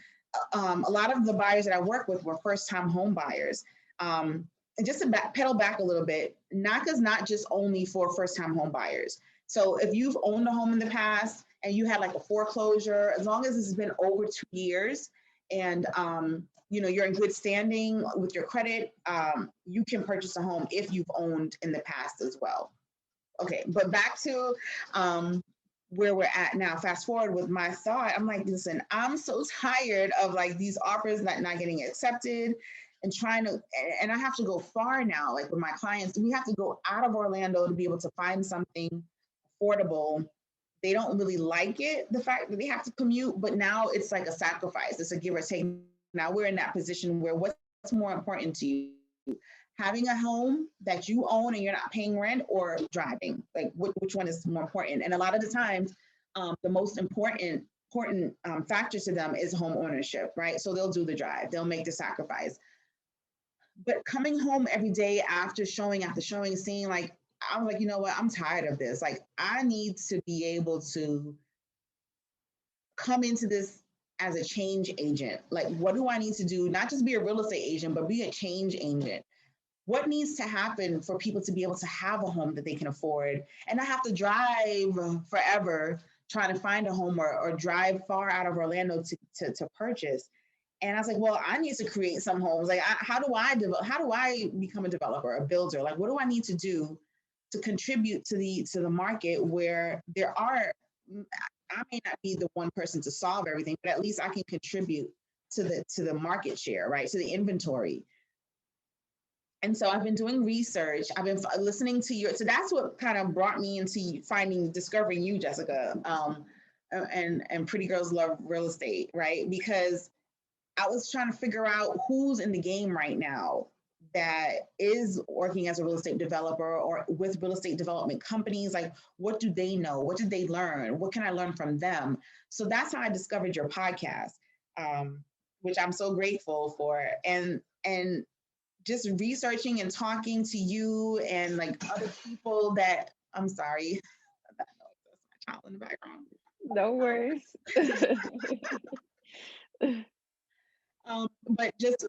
a lot of the buyers that I work with were first-time home buyers. And just to pedal back a little bit, Naca is not just only for first-time home buyers. So if you've owned a home in the past and you had like a foreclosure, as long as it's been over 2 years, and you know, you're in good standing with your credit, you can purchase a home if you've owned in the past as well. Okay, but back to where we're at now. Fast forward with my thought, I'm like, listen, I'm so tired of like these offers not getting accepted and and I have to go far now. Like with my clients, we have to go out of Orlando to be able to find something affordable. They don't really like it, the fact that they have to commute, but now it's like a sacrifice. It's a give or take. Now we're in that position where what's more important to you? Having a home that you own and you're not paying rent, or driving? Like which one is more important? And a lot of the times, the most important factor to them is home ownership, right? So they'll do the drive, they'll make the sacrifice. But coming home every day after showing, seeing like, I'm like, you know what? I'm tired of this. Like, I need to be able to come into this as a change agent. Like, what do I need to do? Not just be a real estate agent, but be a change agent. What needs to happen for people to be able to have a home that they can afford and not have to drive forever trying to find a home, or drive far out of Orlando to purchase? And I was like, well, I need to create some homes. Like, how do I become a developer, a builder? Like, what do I need to do to contribute to the market where I may not be the one person to solve everything, but at least I can contribute to the market share, right? To the inventory. And so I've been doing research. I've been listening to so that's what kind of brought me into discovering you, Jessica, and Pretty Girls Love Real Estate, right? Because I was trying to figure out who's in the game right now that is working as a real estate developer or with real estate development companies. Like, what do they know? What did they learn? What can I learn from them? So that's how I discovered your podcast, which I'm so grateful for. And just researching and talking to you and like other people that, I'm sorry, that's my child in the background. No worries. But just,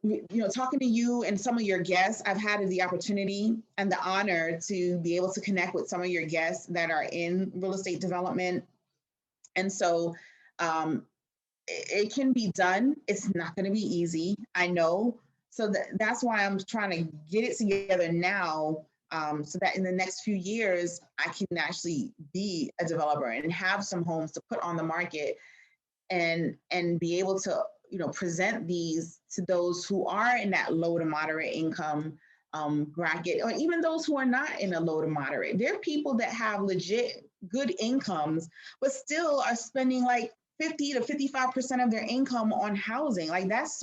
talking to you and some of your guests, I've had the opportunity and the honor to be able to connect with some of your guests that are in real estate development. And so it can be done. It's not going to be easy, I know. So that's why I'm trying to get it together now, so that in the next few years, I can actually be a developer and have some homes to put on the market and be able to present these to those who are in that low to moderate income bracket, or even those who are not in a low to moderate. There are people that have legit good incomes, but still are spending like 50 to 55% of their income on housing. Like that's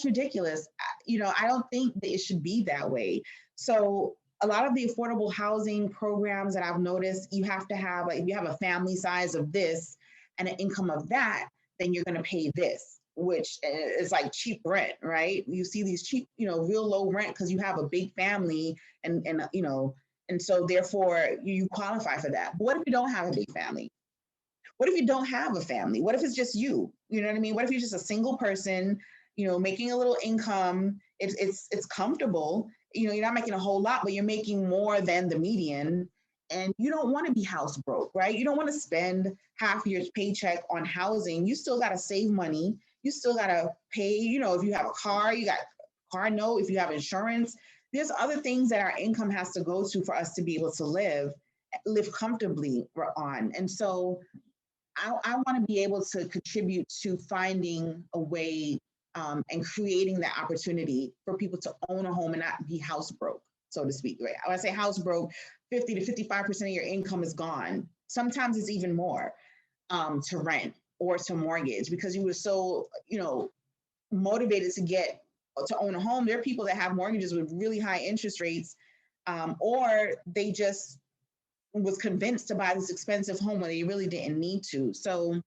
ridiculous. I don't think that it should be that way. So a lot of the affordable housing programs that I've noticed, you have to have, like, if you have a family size of this and an income of that, then you're going to pay this, which is like cheap rent, right? You see these cheap, real low rent because you have a big family and so therefore you qualify for that. But what if you don't have a big family? What if you don't have a family? What if it's just you? You know what I mean? What if you're just a single person, making a little income? It's comfortable. You're not making a whole lot, but you're making more than the median. And you don't want to be house broke, right? You don't want to spend half your paycheck on housing. You still got to save money. You still got to pay, if you have a car, you got a car note, if you have insurance. There's other things that our income has to go to for us to be able to live comfortably on. And so I want to be able to contribute to finding a way and creating that opportunity for people to own a home and not be house broke, so to speak. Right? When I say house broke, 50 to 55% of your income is gone. Sometimes it's even more to rent or to mortgage because you were so, motivated to own a home. There are people that have mortgages with really high interest rates, or they just was convinced to buy this expensive home when they really didn't need to. So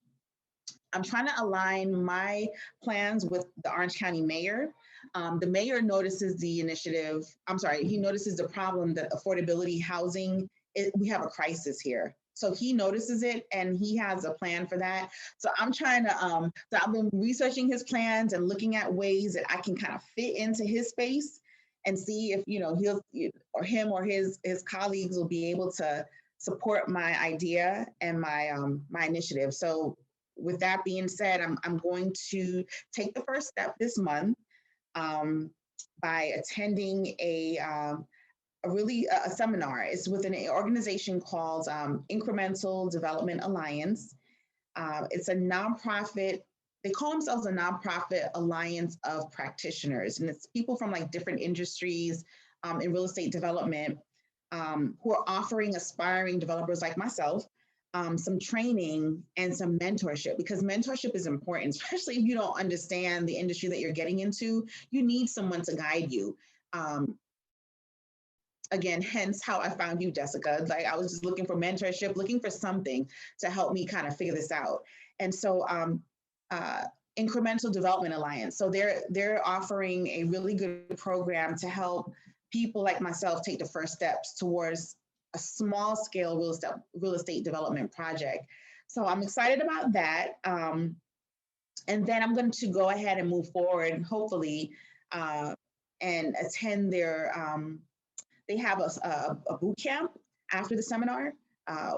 I'm trying to align my plans with the Orange County mayor. The mayor notices the initiative. He notices the problem that affordability housing, we have a crisis here. So he notices it and he has a plan for that. So I'm trying to, so I've been researching his plans and looking at ways that I can kind of fit into his space and see if, him or his colleagues will be able to support my idea and my initiative. So with that being said, I'm going to take the first step this month by attending a seminar. It's with an organization called Incremental Development Alliance. It's a nonprofit. They call themselves a nonprofit alliance of practitioners, and it's people from like different industries in real estate development who are offering aspiring developers like myself some training and some mentorship, because mentorship is important, especially if you don't understand the industry that you're getting into. You need someone to guide you. Again, hence how I found you, Jessica. Like I was just looking for mentorship, looking for something to help me kind of figure this out. And so Incremental Development Alliance. So they're offering a really good program to help people like myself take the first steps towards a small scale real estate development project. So I'm excited about that. And then I'm going to go ahead and move forward, hopefully, and attend their, they have a boot camp after the seminar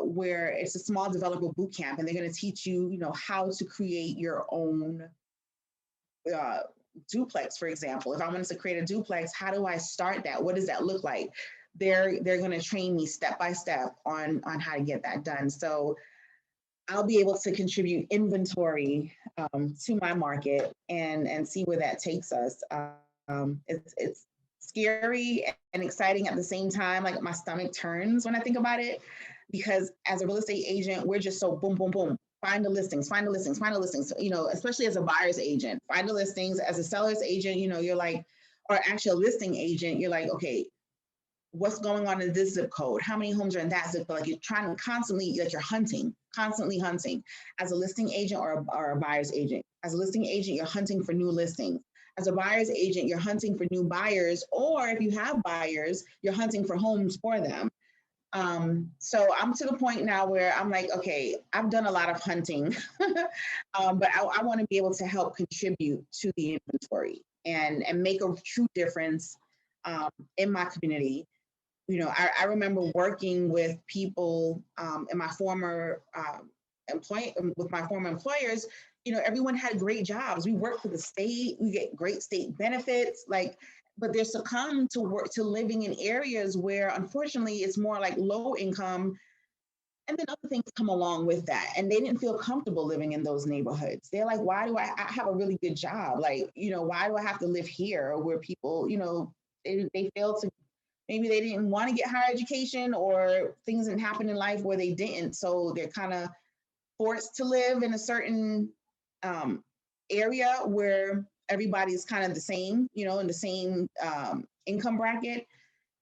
where it's a small developer boot camp, and they're going to teach you, how to create your own duplex, for example. If I wanted to create a duplex, how do I start that? What does that look like? They're going to train me step by step on how to get that done. So I'll be able to contribute inventory to my market and see where that takes us. It's scary and exciting at the same time. Like my stomach turns when I think about it, because as a real estate agent, we're just so boom, boom, boom. Find the listings, find the listings, find the listings. Especially as a buyer's agent, find the listings. As a seller's agent, you're like, or actually a listing agent, you're like, okay, what's going on in this zip code? How many homes are in that zip code? Like you're trying to constantly, like you're constantly hunting as a listing agent or a buyer's agent. As a listing agent, you're hunting for new listings. As a buyer's agent, you're hunting for new buyers, or if you have buyers, you're hunting for homes for them. So I'm to the point now where I'm like, okay, I've done a lot of hunting, but I want to be able to help contribute to the inventory and make a true difference in my community. I remember working with people in my former with my former employers. Everyone had great jobs. We work for the state. We get great state benefits. But they're succumbed to living in areas where, unfortunately, it's more like low income. And then other things come along with that. And they didn't feel comfortable living in those neighborhoods. They're like, why do I have a really good job? Why do I have to live here where people, they fail to, maybe they didn't want to get higher education, or things didn't happen in life where they didn't. So they're kind of forced to live in a certain area where everybody's kind of the same, in the same income bracket.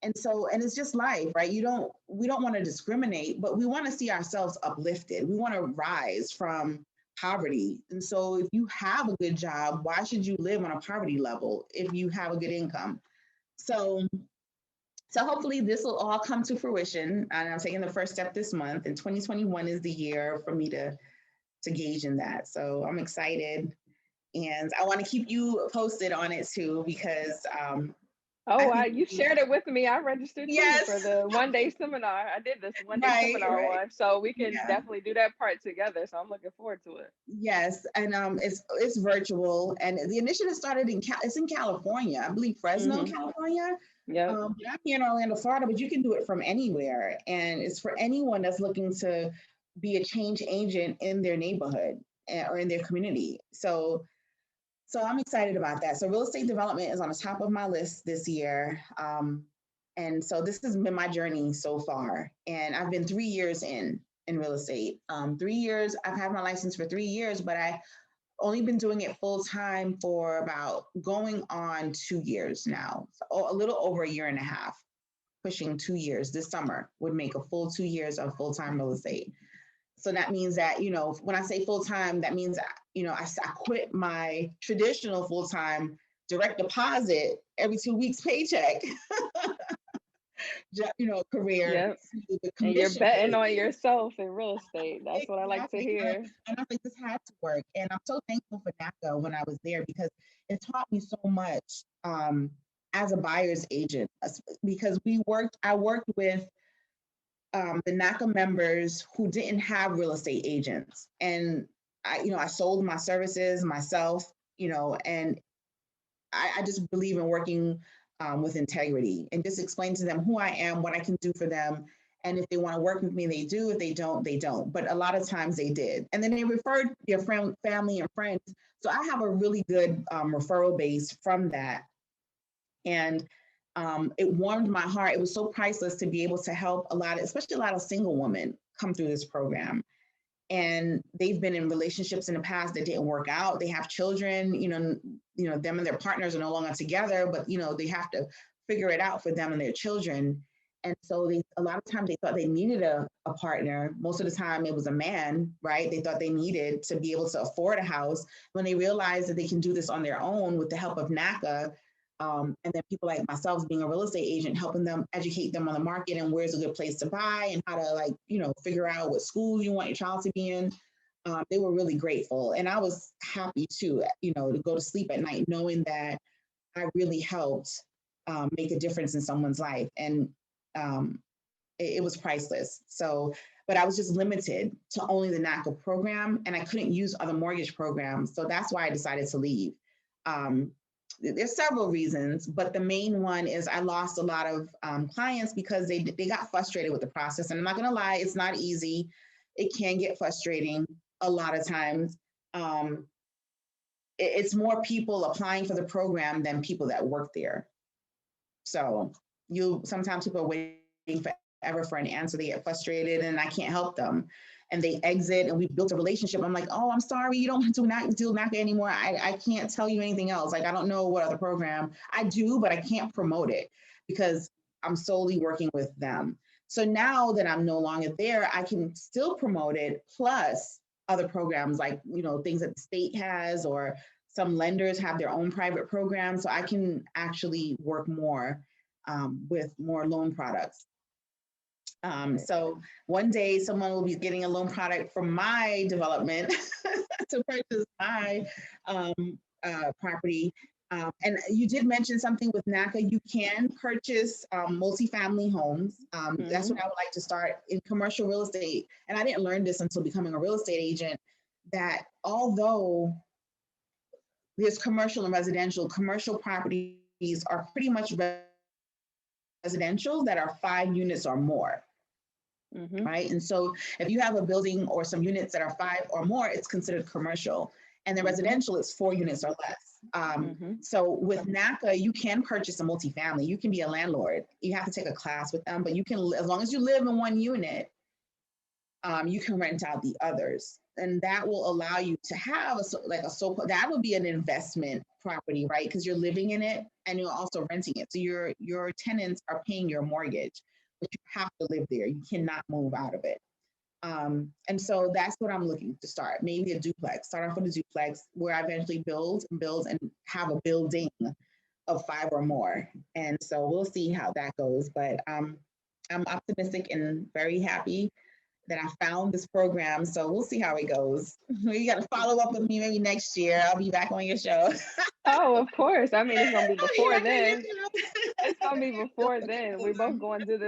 And so, and it's just life, right? We don't want to discriminate, but we want to see ourselves uplifted. We want to rise from poverty. And so if you have a good job, why should you live on a poverty level if you have a good income? So hopefully this will all come to fruition. And I'm taking the first step this month, and 2021 is the year for me to gauge in that. So I'm excited. And I want to keep you posted on it too, because you shared it with me. I registered too yes. for the one-day seminar. I did this one-day seminar one, so we can definitely do that part together. So I'm looking forward to it. Yes, and it's virtual, and the initiative started it's in California, I believe Fresno, California. Yeah, I'm here in Orlando, Florida, but you can do it from anywhere, and it's for anyone that's looking to be a change agent in their neighborhood or in their community. So I'm excited about that. So real estate development is on the top of my list this year. And so this has been my journey so far. And I've been 3 years in real estate. 3 years, I've had my license for 3 years, but I only been doing it full time for about going on 2 years now. So a little over a year and a half, pushing 2 years. This summer would make a full 2 years of full-time real estate. So that means that, when I say full-time, that means, I quit my traditional full-time direct deposit every 2 weeks paycheck, career. Yep. And you're betting on yourself in real estate. That's what I like to hear. And I think this had to work. And I'm so thankful for Naca when I was there, because it taught me so much as a buyer's agent, because I worked with the Naca members who didn't have real estate agents. And I sold my services myself, and I just believe in working with integrity and just explain to them who I am, what I can do for them. And if they want to work with me, they do. If they don't, they don't. But a lot of times they did. And then they referred their family and friends. So I have a really good referral base from that. And it warmed my heart. It was so priceless to be able to help especially a lot of single women come through this program. And they've been in relationships in the past that didn't work out. They have children, them and their partners are no longer together, but, they have to figure it out for them and their children. And so a lot of times they thought they needed a partner. Most of the time it was a man, right? They thought they needed to be able to afford a house. When they realized that they can do this on their own with the help of Naca, and then people like myself being a real estate agent, helping them, educate them on the market and where's a good place to buy and how to figure out what school you want your child to be in. They were really grateful. And I was happy too, to go to sleep at night knowing that I really helped make a difference in someone's life. And it was priceless. So, but I was just limited to only the Naca program, and I couldn't use other mortgage programs. So that's why I decided to leave. There's several reasons, but the main one is I lost a lot of clients because they got frustrated with the process. And I'm not going to lie, it's not easy. It can get frustrating a lot of times. It's more people applying for the program than people that work there. So sometimes people are waiting forever for an answer. They get frustrated and I can't help them. And they exit, and we built a relationship. I'm like, oh, I'm sorry, you don't want to do Naca anymore. I can't tell you anything else. Like, I don't know what other program I do, but I can't promote it because I'm solely working with them. So now that I'm no longer there, I can still promote it, plus other programs like, things that the state has, or some lenders have their own private programs. So I can actually work more with more loan products. So one day someone will be getting a loan product from my development to purchase my property. And you did mention something with Naca. You can purchase multifamily homes. That's what I would like to start in commercial real estate. And I didn't learn this until becoming a real estate agent, that although there's commercial and residential, commercial properties are pretty much residential that are 5 units or more. Right. And so if you have a building or some units that are 5 or more, it's considered commercial. And the residential is 4 units or less. So with Naca, you can purchase a multifamily. You can be a landlord. You have to take a class with them, but you can, as long as you live in 1 unit, you can rent out the others. and that will allow you to have that would be an investment property, right? Because you're living in it and you're also renting it. So your tenants are paying your mortgage, but you have to live there. You cannot move out of it. And so that's what I'm looking to start. Maybe a duplex. Start off with a duplex where I eventually build and have a building of 5 or more. And so we'll see how that goes. But I'm optimistic and very happy that I found this program. So we'll see how it goes. You got to follow up with me maybe next year. I'll be back on your show. Oh, of course. I mean, it's gonna be before then. It's gonna be before then. We're both going to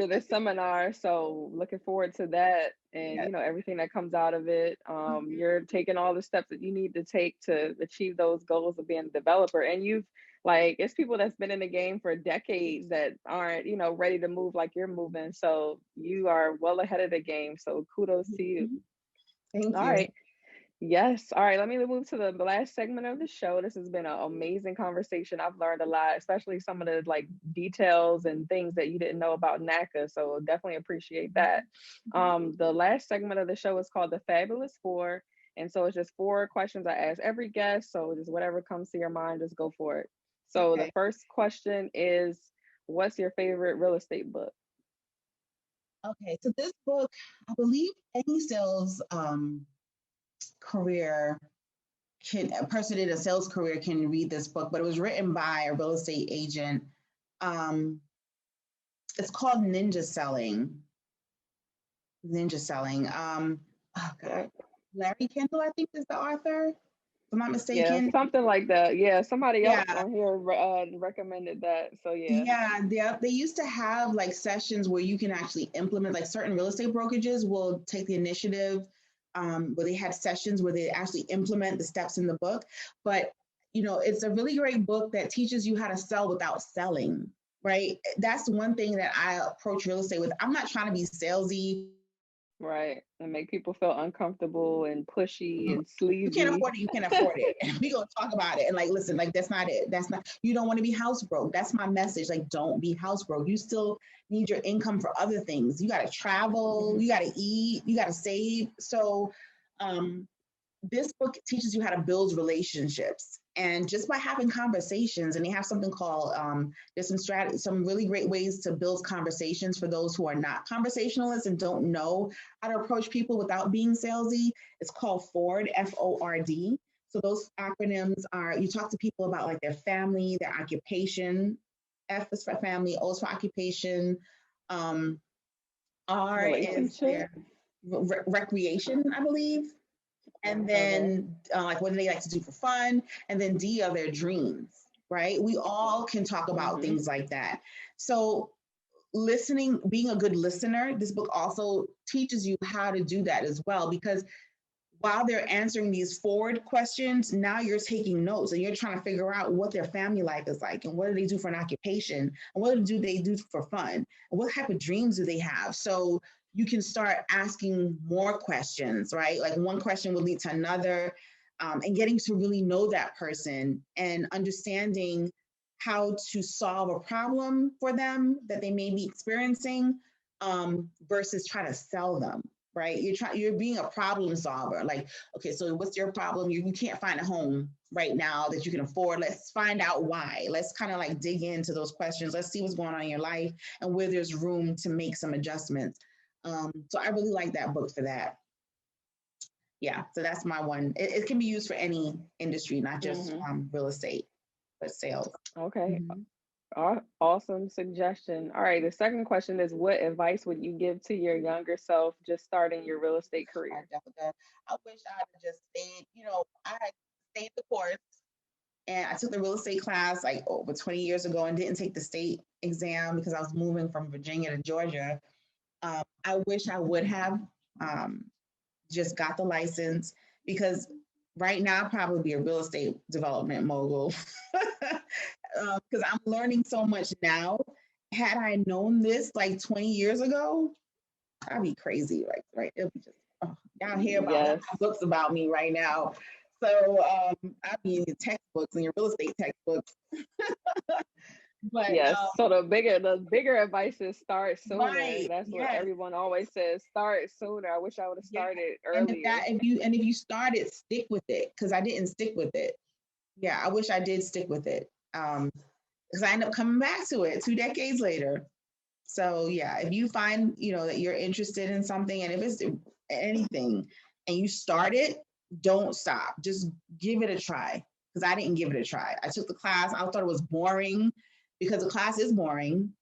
this seminar, so looking forward to that, and everything that comes out of it. You're taking all the steps that you need to take to achieve those goals of being a developer, and it's people that's been in the game for decades that aren't ready to move like you're moving, so you are well ahead of the game, so kudos to you. Thank you. All right. Yes. All right. Let me move to the last segment of the show. This has been an amazing conversation. I've learned a lot, especially some of the details and things that you didn't know about Naca. So definitely appreciate that. The last segment of the show is called the Fabulous Four. And so it's just 4 questions I ask every guest. So just whatever comes to your mind, just go for it. So The first question is, what's your favorite real estate book? Okay. So this book, I believe any sales career a person in a sales career can read this book, but it was written by a real estate agent. It's called Ninja Selling. Oh God, Larry Kendall, I think, is the author, if I'm not mistaken. Yeah, something like that. Yeah, somebody else on here recommended that. So they used to have sessions where you can actually implement, certain real estate brokerages will take the initiative, where they had sessions where they actually implement the steps in the book. But it's a really great book that teaches you how to sell without selling, right? That's one thing that I approach real estate with. I'm not trying to be salesy. Right. And make people feel uncomfortable and pushy and sleazy. You can't afford it. You can afford it. And we're going to talk about it. And listen, that's not it. You don't want to be house broke. That's my message. Don't be house broke. You still need your income for other things. You got to travel, you got to eat, you got to save. So, this book teaches you how to build relationships, and just by having conversations, and they have something called, there's some really great ways to build conversations for those who are not conversationalists and don't know how to approach people without being salesy. It's called FORD, FORD. So those acronyms are, you talk to people about their family, their occupation. F is for family, O is for occupation. R is their recreation, I believe. And then what do they like to do for fun? And then D are their dreams, right? We all can talk about things like that. So listening, being a good listener, this book also teaches you how to do that as well, because while they're answering these forward questions, now you're taking notes and you're trying to figure out what their family life is like, and what do they do for an occupation, and what do they do for fun, and what type of dreams do they have. So you can start asking more questions, right? One question will lead to another, and getting to really know that person and understanding how to solve a problem for them that they may be experiencing, versus try to sell them, right? You're being a problem solver. Okay, so what's your problem? You can't find a home right now that you can afford. Let's find out why. Let's kind of dig into those questions. Let's see what's going on in your life and where there's room to make some adjustments. So I really like that book for that. Yeah, so that's my one. It can be used for any industry, not just real estate, but sales. Okay. Awesome suggestion. All right. The second question is, what advice would you give to your younger self just starting your real estate career? I wish I had just stayed, I had stayed the course, and I took the real estate class over 20 years ago and didn't take the state exam because I was moving from Virginia to Georgia. I wish I would have just got the license, because right now I'd probably be a real estate development mogul, because I'm learning so much now. Had I known this 20 years ago, I'd be crazy. Right? It'll be just, y'all hear about books about me right now. So I'd be in your textbooks and your real estate textbooks. But Yes. So the bigger advice is start sooner. right, That's what yes, everyone always says. Start sooner. I wish I would have yeah. started And earlier. if you started, stick with it, because I didn't stick with it. Yeah, I wish I did stick with it. Because I ended up coming back to it 2 decades later. So yeah, if you find, that you're interested in something, and if it's anything, and you start it, don't stop. Just give it a try. Because I didn't give it a try. I took the class. I thought it was boring, because the class is boring.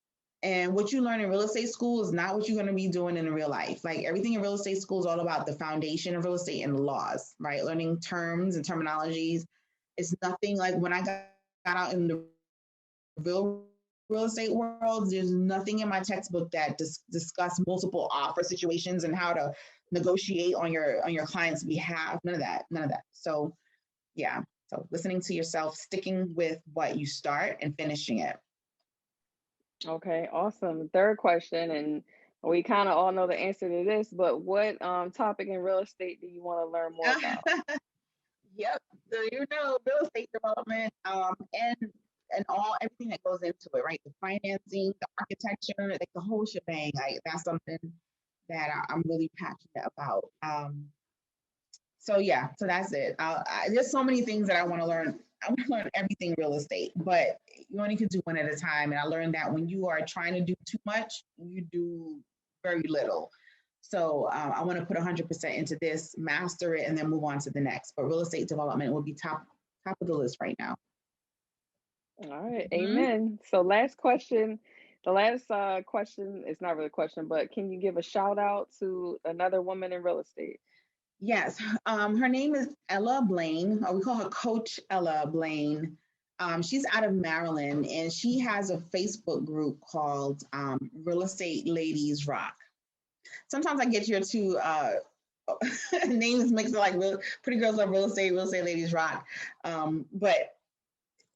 And what you learn in real estate school is not what you're going to be doing in real life. Like, everything in real estate school is all about the foundation of real estate and the laws, right? Learning terms and terminologies. It's nothing like when I got out in the real estate world. There's nothing in my textbook that discuss multiple offer situations and how to negotiate on your client's behalf. None of that. None of that. So yeah. So listening to yourself, sticking with what you start, and finishing it. Okay, awesome. Third question, and we kind of all know the answer to this, but what topic in real estate do you want to learn more about? Yep. So real estate development, and everything that goes into it, right? The financing, the architecture, like the whole shebang. Like, that's something that I'm really passionate about. So yeah, so that's it. There's so many things that I want to learn. I want to learn everything real estate, but you only can do one at a time. And I learned that when you are trying to do too much, you do very little. So I want to put 100% into this, master it, and then move on to the next. But real estate development will be top of the list right now. All right, Mhm. amen. So last question. The last question is not really a question, but can you give a shout out to another woman in real estate? Yes, her name is Ella Blaine, or we call her Coach Ella Blaine. She's out of Maryland, and she has a Facebook group called Real Estate Ladies Rock. Sometimes I get your two names mixed, like Pretty Girls Love Real Estate, Real Estate Ladies Rock. But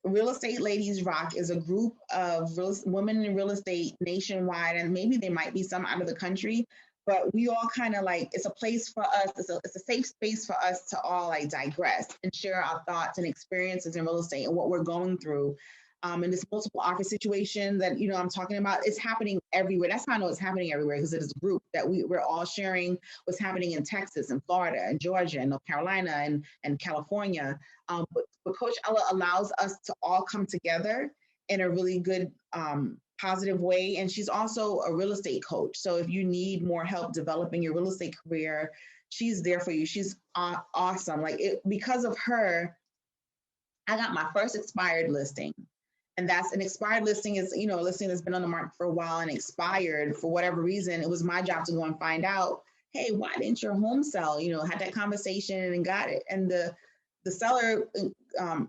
Real Estate Ladies Rock is a group of women in real estate nationwide, and maybe there might be some out of the country, but we all kind of like, it's a place for us, it's a safe space for us to all like digress and share our thoughts and experiences in real estate and what we're going through. In this multiple offer situation that I'm talking about, it's happening everywhere. That's how I know it's happening everywhere, because it is a group that we're all sharing what's happening in Texas and Florida and Georgia and North Carolina and California. But Coach Ella allows us to all come together in a really good, positive way. And she's also a real estate coach. So if you need more help developing your real estate career, she's there for you. She's awesome. Like, because of her, I got my first expired listing. And that's an expired listing is, a listing that's been on the market for a while and expired for whatever reason. It was my job to go and find out, hey, why didn't your home sell? Had that conversation and got it. And the seller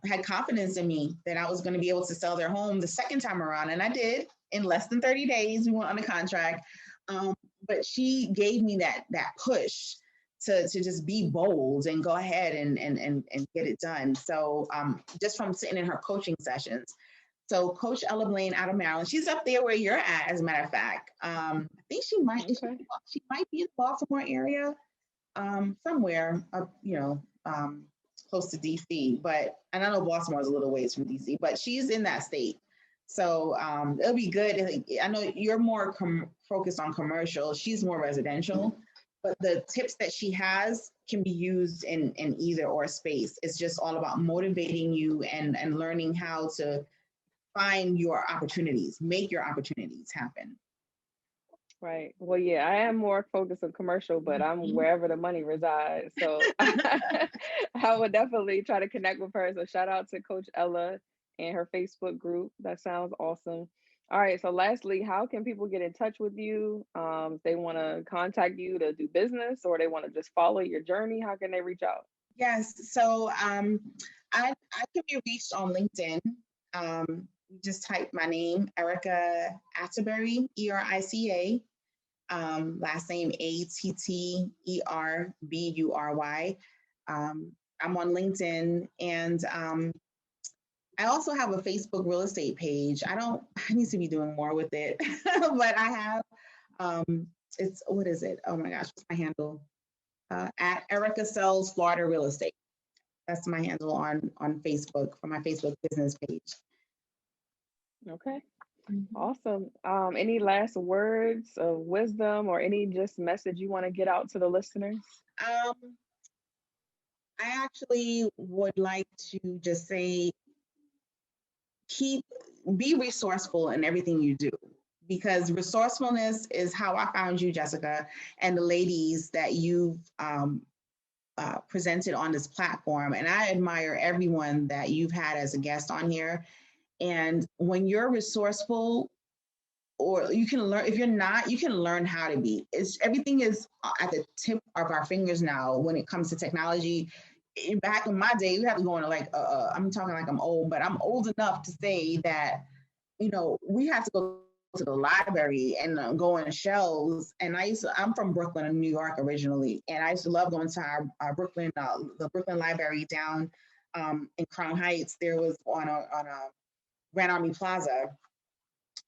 had confidence in me that I was going to be able to sell their home the second time around. And I did. In less than 30 days, we went on a contract. But she gave me that push to just be bold and go ahead and get it done. So just from sitting in her coaching sessions. So Coach Ella Blaine out of Maryland, she's up there where you're at, as a matter of fact. I think she might be in the Baltimore area, somewhere up, close to DC. And I know Baltimore is a little ways from DC, but she's in that state. So it'll be good. I know you're more focused on commercial. She's more residential, but the tips that she has can be used in either or space. It's just all about motivating you and learning how to find your opportunities, make your opportunities happen. Right. Well, yeah, I am more focused on commercial, but I'm wherever the money resides. So I would definitely try to connect with her. So shout out to Coach Ella and her Facebook group. That sounds awesome. All right. So lastly, how can people get in touch with you? If they want to contact you to do business, or they want to just follow your journey, how can they reach out? Yes. So I can be reached on LinkedIn. Just type my name, Erica Atterbury, ERICA. Last name Atterbury. I'm on LinkedIn, and I also have a Facebook real estate page. I need to be doing more with it, but I have, what is it? Oh my gosh, what's my handle? At Erica Sells Florida Real Estate. That's my handle on Facebook for my Facebook business page. Okay. Mhm. Awesome. Any last words of wisdom or any just message you want to get out to the listeners? Um, I actually would like to just say keep be resourceful in everything you do, because resourcefulness is how I found you, Jessica, and the ladies that you've presented on this platform. And I admire everyone that you've had as a guest on here. And when you're resourceful, or you can learn, if you're not, you can learn how to be. It's everything is at the tip of our fingers now when it comes to technology. Back in my day, we had to go into like I'm talking like I'm old, but I'm old enough to say that, we had to go to the library and go on shelves. And I'm from Brooklyn, New York originally, and I used to love going to our Brooklyn, the Brooklyn Library down in Crown Heights. There was on a Grand Army Plaza,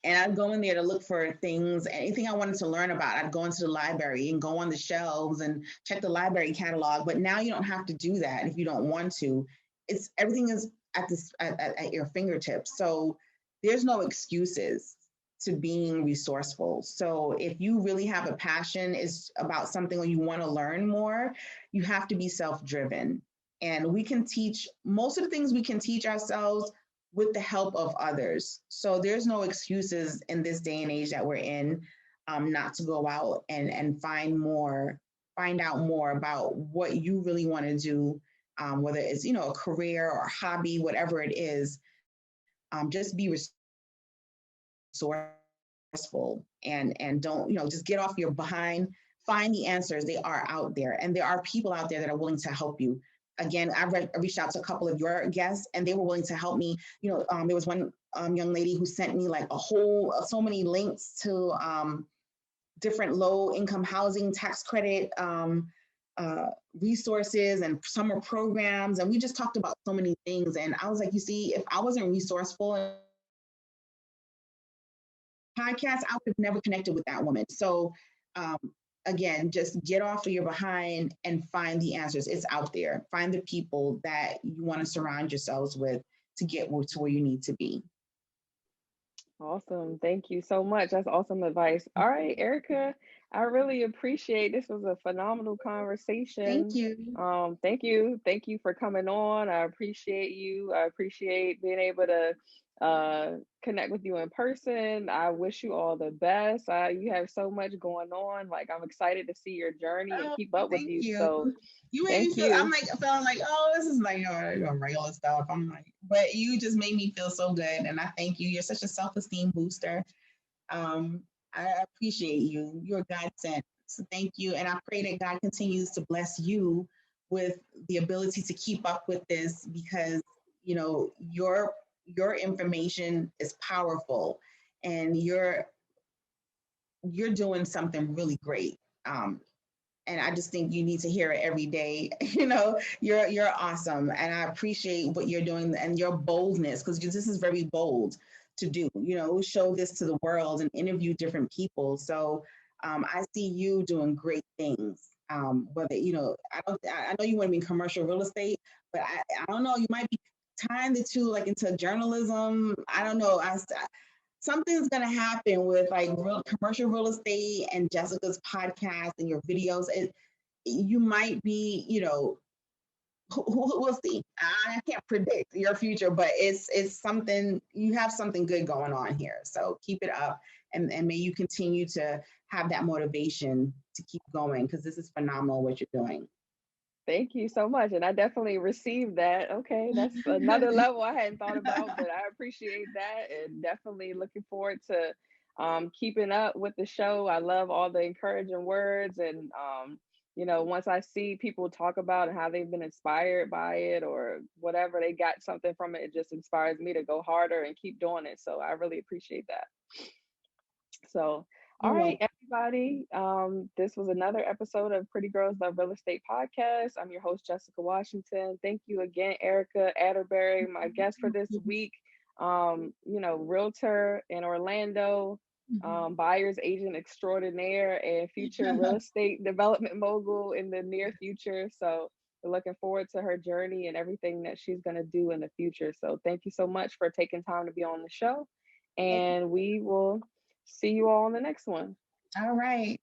and I'd go in there to look for things, anything I wanted to learn about. I'd go into the library and go on the shelves and check the library catalog. But now you don't have to do that if you don't want to. It's everything is at your fingertips. So there's no excuses to being resourceful. So if you really have a passion is about something or you want to learn more, you have to be self-driven. And we can teach most of the things we can teach ourselves with the help of others. So there's no excuses in this day and age that we're in, not to go out and find out more about what you really want to do, whether it's a career or a hobby, whatever it is. Just be resourceful and don't just get off your behind. Find the answers. They are out there, and there are people out there that are willing to help you. Again, I reached out to a couple of your guests, and they were willing to help me. There was one young lady who sent me like so many links to different low income housing tax credit uh, resources and summer programs, and we just talked about so many things. And I was like, you see, if I wasn't resourceful podcast, I would have never connected with that woman. So, um, again, just get off of your behind and find the answers. It's out there. Find the people that you want to surround yourselves with to get to where you need to be. Awesome. Thank you so much. That's awesome advice. All right, Erica, I really appreciate this was a phenomenal Thank conversation. you. Thank you. Thank you for coming on. I appreciate you. I appreciate being able to connect with you in person. I wish you all the best. You have so much going on. Like I'm excited to see your journey and Oh, keep up with thank you. you. So You made me thank feel. I'm you. like feeling like, oh, this is like regular stuff. I'm like, but you just made me feel so good, and I thank you. You're such a self-esteem booster. Um, I appreciate you. You're God sent. So thank you. And I pray that God continues to bless you with the ability to keep up with this, because your information is powerful, and you're doing something really great. And I just think you need to hear it every day. You're awesome, and I appreciate what you're doing and your boldness, because this is very bold to do. Show this to the world and interview different people. So I see you doing great things. Whether I know you want to be in commercial real estate, but I don't know. You might be tying the two like into journalism. I don't know. Something's going to happen with like commercial real estate and Jessica's podcast and your videos. You might be, we'll see. I can't predict your future, but it's something. You have something good going on here, so keep it up, and may you continue to have that motivation to keep going, because this is phenomenal what you're doing. Thank you so much. And I definitely received that. Okay, that's another level I hadn't thought about, but I appreciate that and definitely looking forward to keeping up with the show. I love all the encouraging words. And, once I see people talk about how they've been inspired by it or whatever, they got something from it, it just inspires me to go harder and keep doing it. So I really appreciate that. So, all You're right, welcome. everybody. This was another episode of Pretty Girls Love Real Estate podcast. I'm your host, Jessica Washington. Thank you again, Erica Atterbury, my guest for this week. Realtor in Orlando, buyer's agent extraordinaire, and future real estate development mogul in the near future. So, we're looking forward to her journey and everything that she's going to do in the future. So, thank you so much for taking time to be on the show. and we will see you all on the next one. All right.